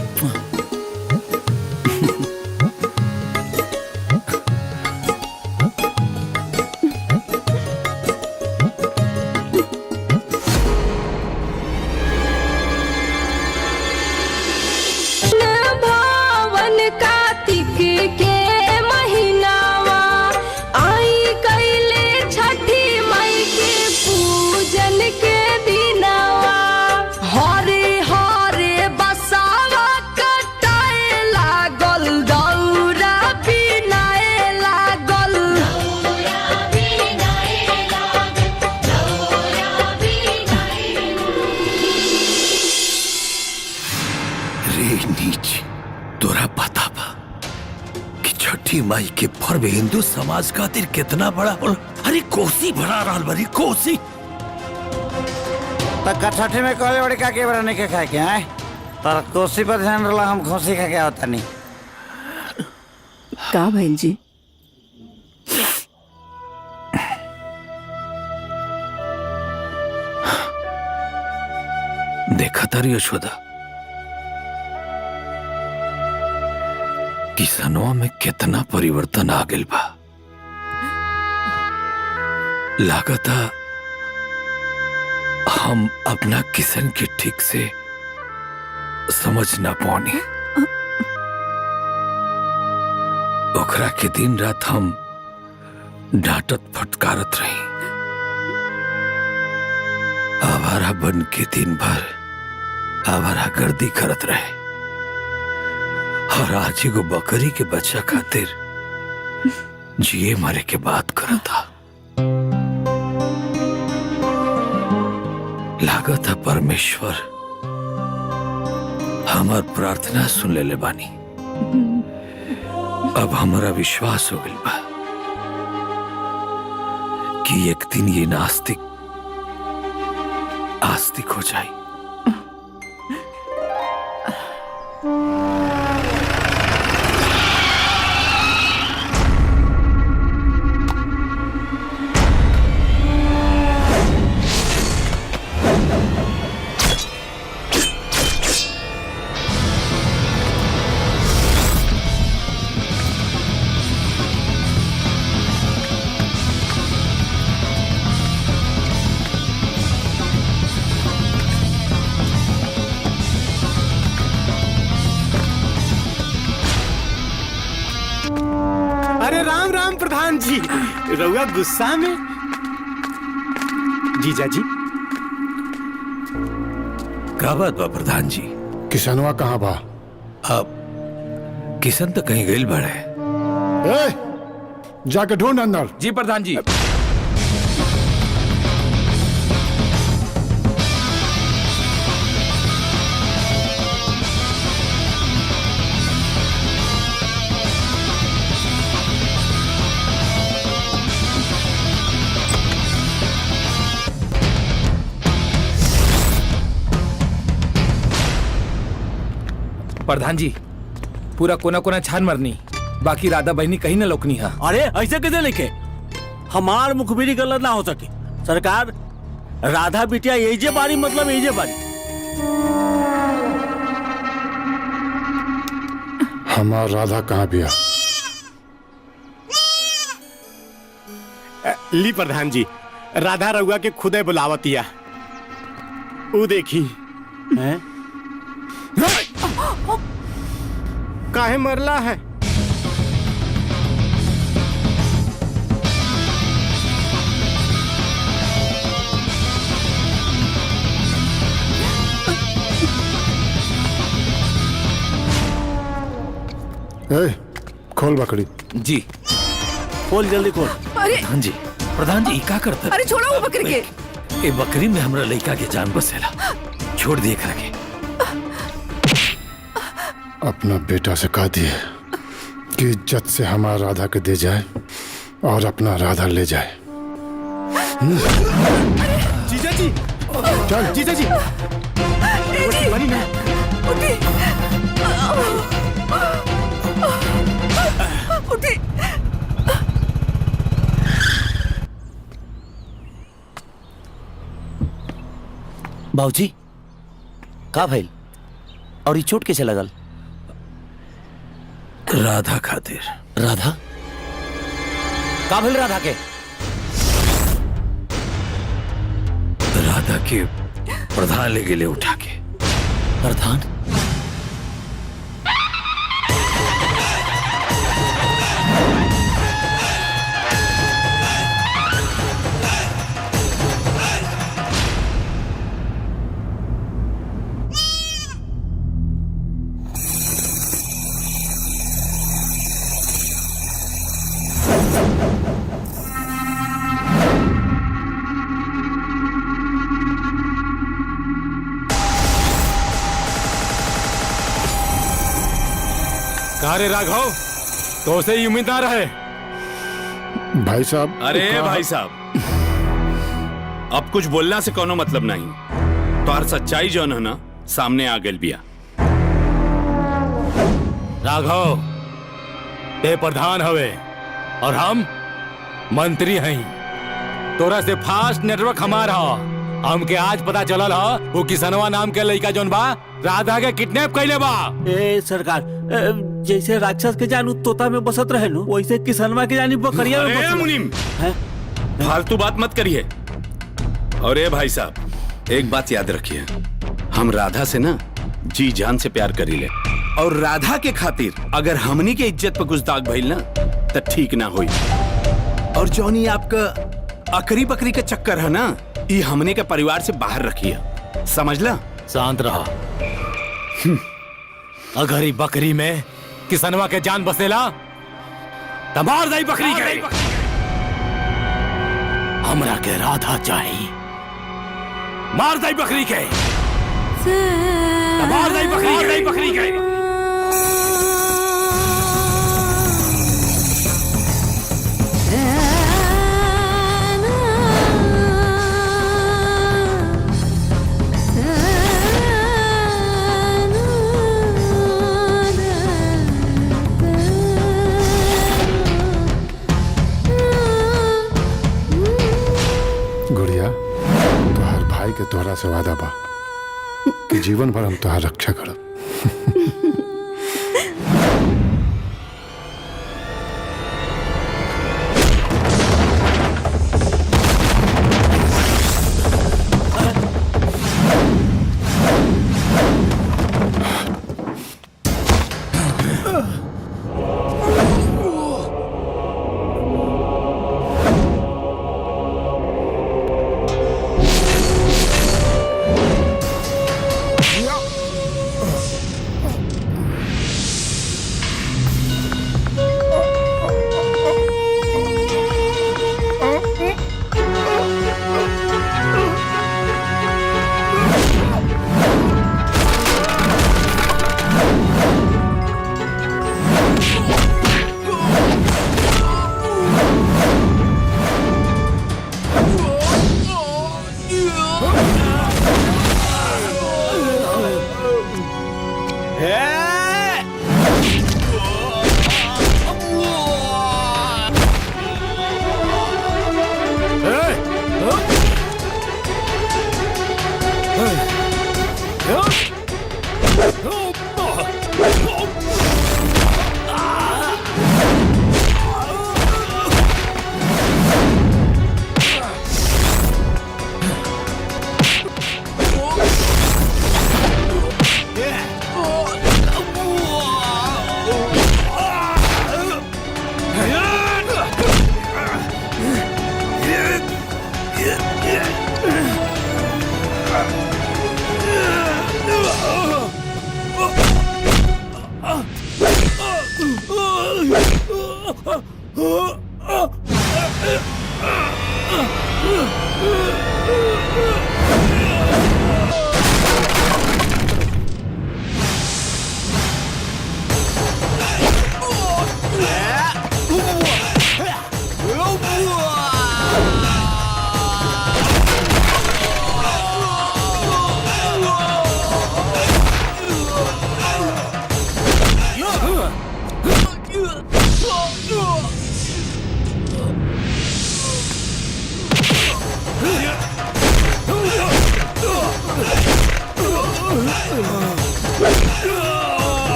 माई के पर्व हिंदू समाज खातिर कितना बड़ा होला। अरे कोसी भरा रहल बनी कोसी। कछठे में कहले बड़े का के बरने के खाए के हैं? पर कोसी पर ध्यान रला, हम खोसी खा के होता नहीं। का बहन जी? देखा तारी यशोदा, किसनवा में कितना परिवर्तन आ गइल बा। लागता हम अपना किसन के ठीक से समझ ना पानी। ओकरा के दिन रात हम डांटत फटकारत रही। आवारा बन के दिन भर आवारा गर्दी करत रहे और आज एगो बकरी के बच्चा खातिर जिए मरे के बात करता। लागत है परमेश्वर हमार प्रार्थना सुन ले बानी। अब हमारा विश्वास हो गइल बा कि एक दिन ये नास्तिक आस्तिक हो जाए। राम राम प्रधान जी। रउआ गुस्सा में? जीजा जी का बात बा प्रधान जी? किसनवा कहाँ बा? अब किशन तो कहीं गइल बड़े। ए, जाके ढूंढ अंदर। जी प्रधान जी। प्रधान जी पूरा कोना कोना छान मरनी, बाकी राधा बहनी कहीं न लोकनी है। अरे ऐसे कैसे लिखे? हमार मुखबिरी गलत ना हो सके सरकार। राधा बिटिया यही जे बारी मतलब यही जे बारी। हमार राधा कहाँ बिया? ली प्रधान जी, राधा रउआ के खुदे बुलावतिया। ऊ देखी। हैं? काहे मरला है? ए, खोल बकरी। जी खोल, जल्दी खोल। अरे प्रधान जी का करते? अरे छोड़ो वो बकरी के। ए बकरी में हमरा लड़का के जान बसेला, छोड़ दिए करके। अपना बेटा से कह दिए कि इज्जत से हमारा राधा के दे जाए और अपना राधा ले जाए। जीजा जी, चल जीजा जी, बनी ना। उठी। बाबूजी का भइल और ये चोट कैसे लगल? राधा खातिर। राधा का भइल? राधा के राधा के प्रधान ले गेले उठा के। प्रधान? रे राघव, तो से ही उम्मीद ना रहे। भाई साहब। अरे भाई साहब, अब कुछ बोलना से कोनो मतलब नहीं। तो हर सच्चाई जो है ना सामने आ गई बिया। राघव ते प्रधान हवे और हम मंत्री हैं। तोरा से फास्ट नेटवर्क हमारा। हमके आज पता चलल ह वो किसनवा नाम के लड़का जोन बा राधा के किडनैप कैले बा। ए सरकार, जैसे राक्षस के जानू तोता में बसत रहे नु, वैसे किसनवा के जानी बकरिया में बसत। मुनीम, फालतू बात मत करिए। और ये भाई साहब एक बात याद रखिए, हम राधा से ना जी जान से प्यार करी ले, और राधा के खातिर अगर हमनी के इज्जत पर कुछ दाग भइल ना तो ठीक ना होई। और जौनी आपका अकरी बकरी का चक्कर है ना, ये हमने के परिवार से बाहर रखिए, समझला? शांत रहा। अगर ये बकरी में किसनवा के जान बसेला तो मार दई बकरी के। हमरा के राधा चाहिए। मार दई बकरी के। मार दई बकरी के। गुड़िया, तुहार भाई के तोहरा से वादा बा कि जीवन भर हम तुहार रक्षा करब।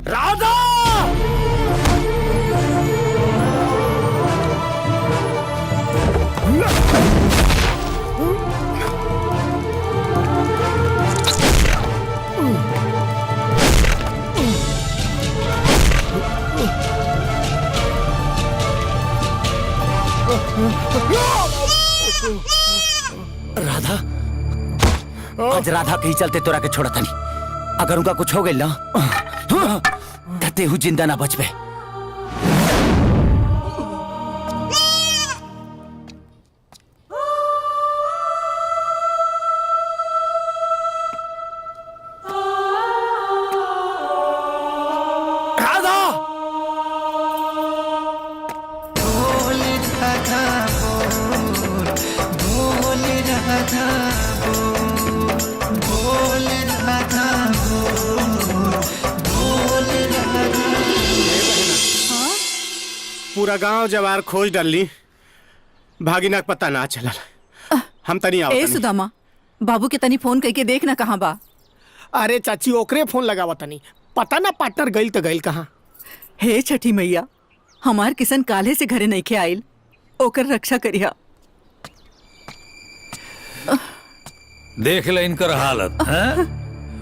राधा राधा आज राधा के ही चलते तोरा के छोड़ा तनी अगर उनका कुछ हो गई ना कहते हूँ जिंदा ना बच पे पूरा गांव जवार खोज डाली भागिना के पता ना चला हम तनी आओ ए सुदामा बाबू के तनी फोन करके देखना कहाँ बा। अरे चाची ओकरे फोन लगावा तनी पता ना पार्टनर गइल तो गइल कहाँ। हे छठी मैया हमार किसन काले से घरे नहीं के आइल ओकर रक्षा करिया। देख ले इनकर हालत हैं?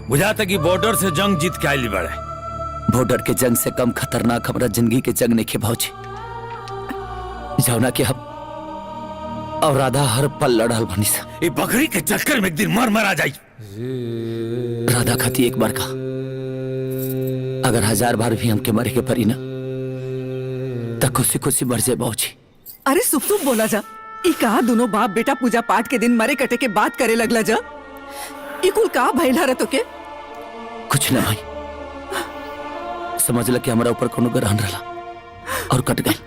बुझाता कि बॉर्डर से जंग जीत के आइली बड़े। बॉर्डर के जंग से कम खतरनाक हमारा जिंदगी के जंग नहीं भौजी जौना कि हम और राधा हर पल लड़ल बनी सा। ये बकरी के चक्कर में एक दिन मर मरा जाई। राधा खाती एक बार का अगर 1000 बार भी हमके मरे के परी ना तो खुशी खुशी मर जाए भौजी। अरे सुप सुप बोला जा ई कहा दोनों बाप बेटा पूजा पाठ के दिन मरे कटे के बात करे लगला जा। ई कुल का भइला रे तोके? कुछ ना भाई, समझ ल कि हमारा ऊपर कोनो ग्रहण रहा और कट गई।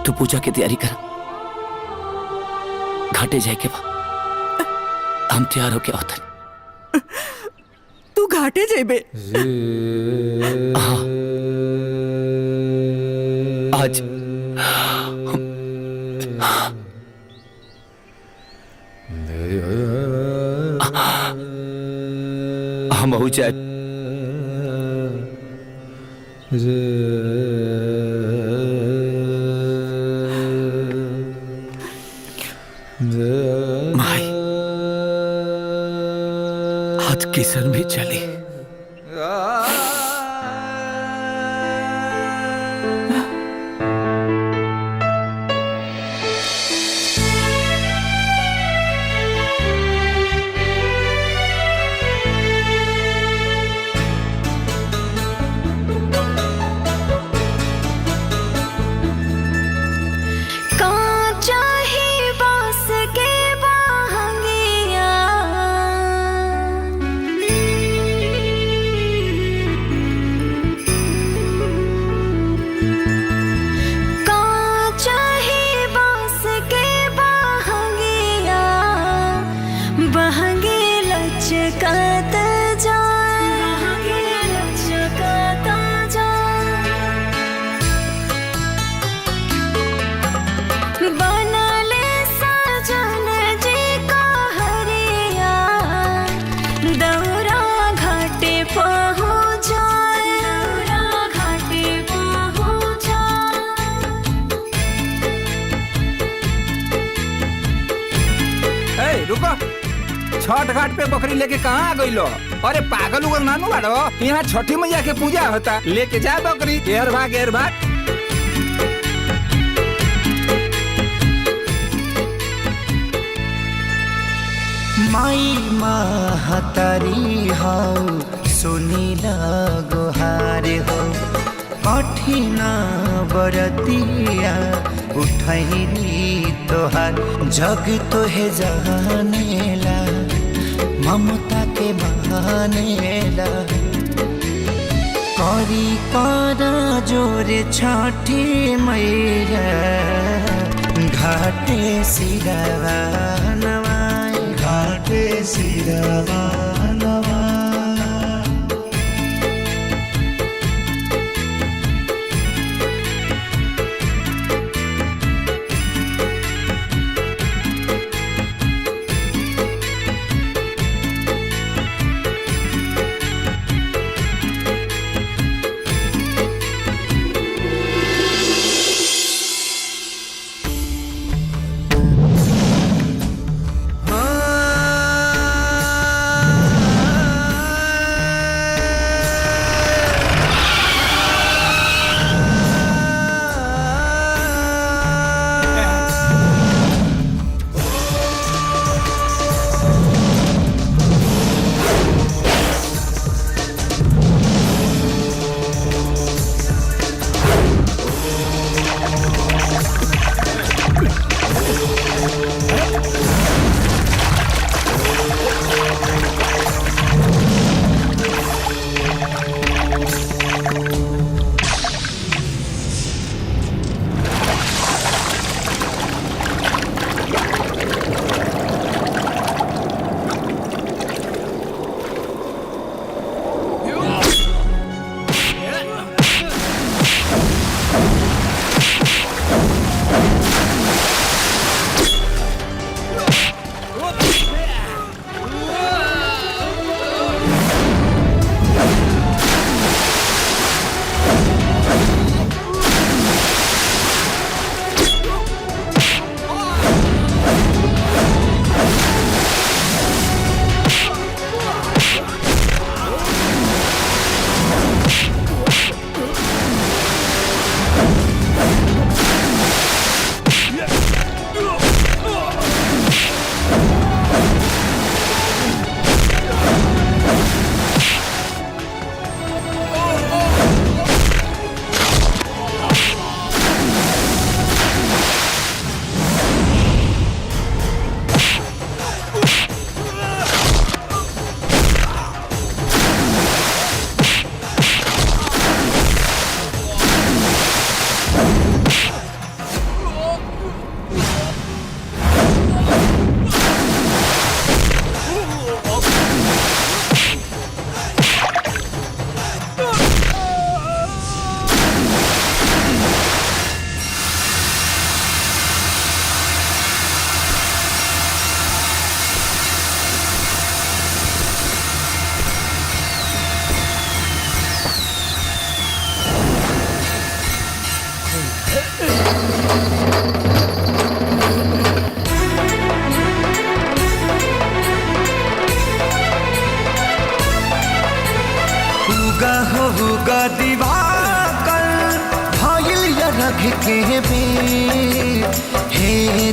तू पूजा की तैयारी कर, घाटे जाए के बा, हम तैयार होके आवतन। तू घाटे जेबे? हाँ, आज हम हो जाए। माई, आज किशन भी चली। छठ घाट पे बकरी लेके कहाँ आ गई लो? अरे पागल उगल नानू बाड़ो, यहाँ छठी मैया के पूजा होता, लेके जा बकरी। घेर भाग। माई महतारी हो सुनीला गुहार हो, कठिन बरतिया उठैली तोहार, जग तोहे जानेला ममता के मानेला। करी कर जोरे छठी मैया, घाटे सिरवा नवाए, घाटे सिरवा नवाए।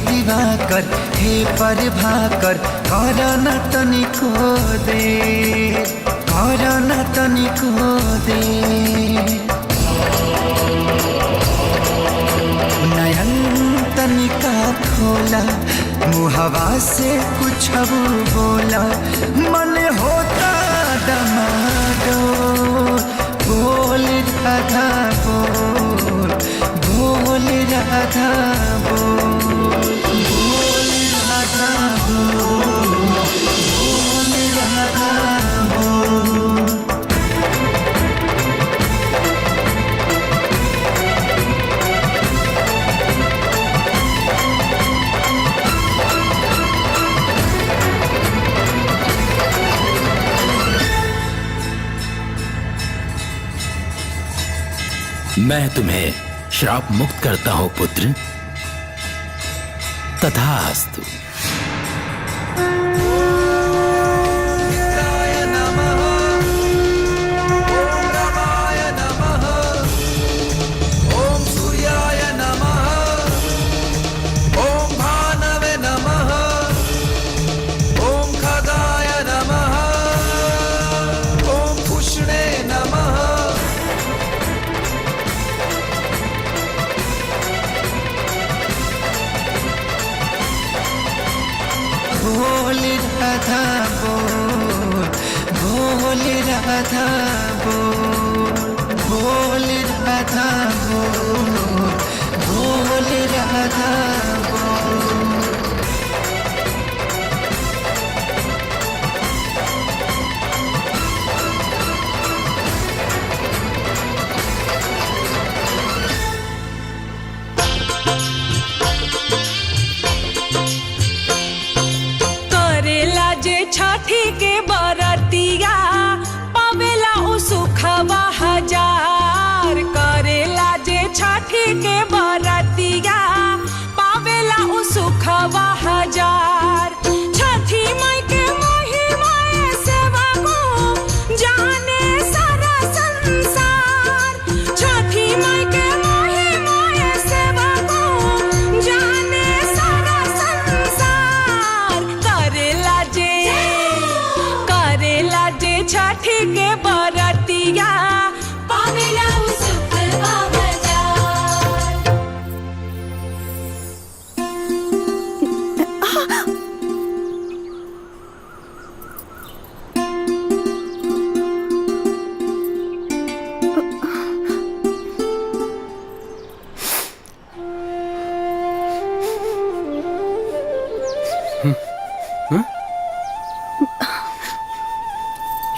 दिवाकर हे प्रभाकर करन तनिको दे करन तनिको दे नयन तनिका खोला मुहवा से कुछ बोला मन होता दमादो बोल राधा बोल बोल राधा बोल बोल राधा बोल बोल राधा बोल। मैं तुम्हें श्राप मुक्त करता हूं पुत्र। तथास्तु। ओम सूर्याय नमः ओम भानवे नमः ओम खगाय नमः ओम पुष्णे नमः। बोल राधा बोल बोल राधा बोल बोल राधा बोल बोल राधा बोल। करेला जे छठी के बरतिया पावेला उ सुखवा हजार। करेला जे छठी के बरतिया पावेला उ सुखवा हजार। छठी माई के महिमा सेवा को जाने सारा संसार। छठी माई के महिमा सेवा को जाने सारा संसार। करेला जे छठी के बरतिया पावेला उ सुखवा हजार।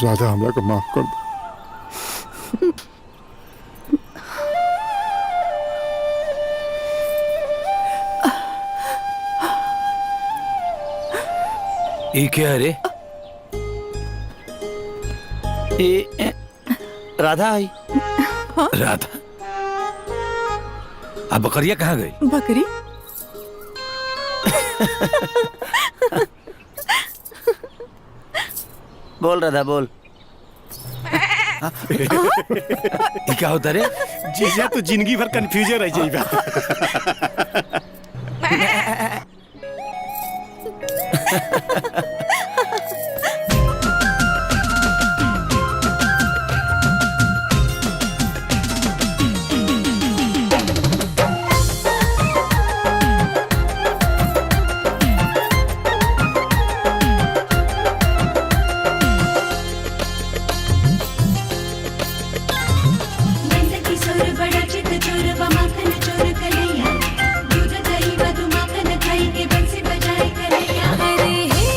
राधा हमरा को माफ कर दो। ये क्या रे? ये राधा आई। राधा अब बकरिया कहाँ गई? बकरी बोल राधा बोल। ये क्या होता रे? जीजा तो जिंदगी भर कंफ्यूजन रह जाएगा। किशोर बड़ा चित चोर व माखन चोर कन्हैया। दूध दही मधु माखन खाई के बंसी बजाए कन्हैया। अरे हे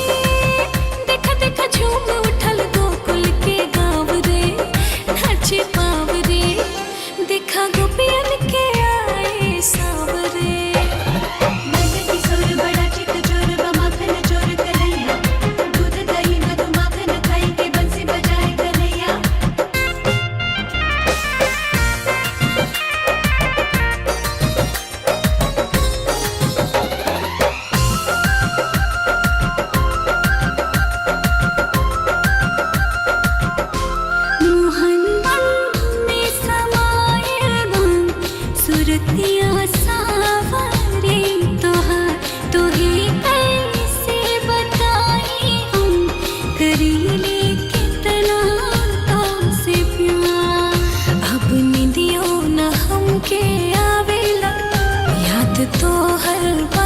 याद तो हर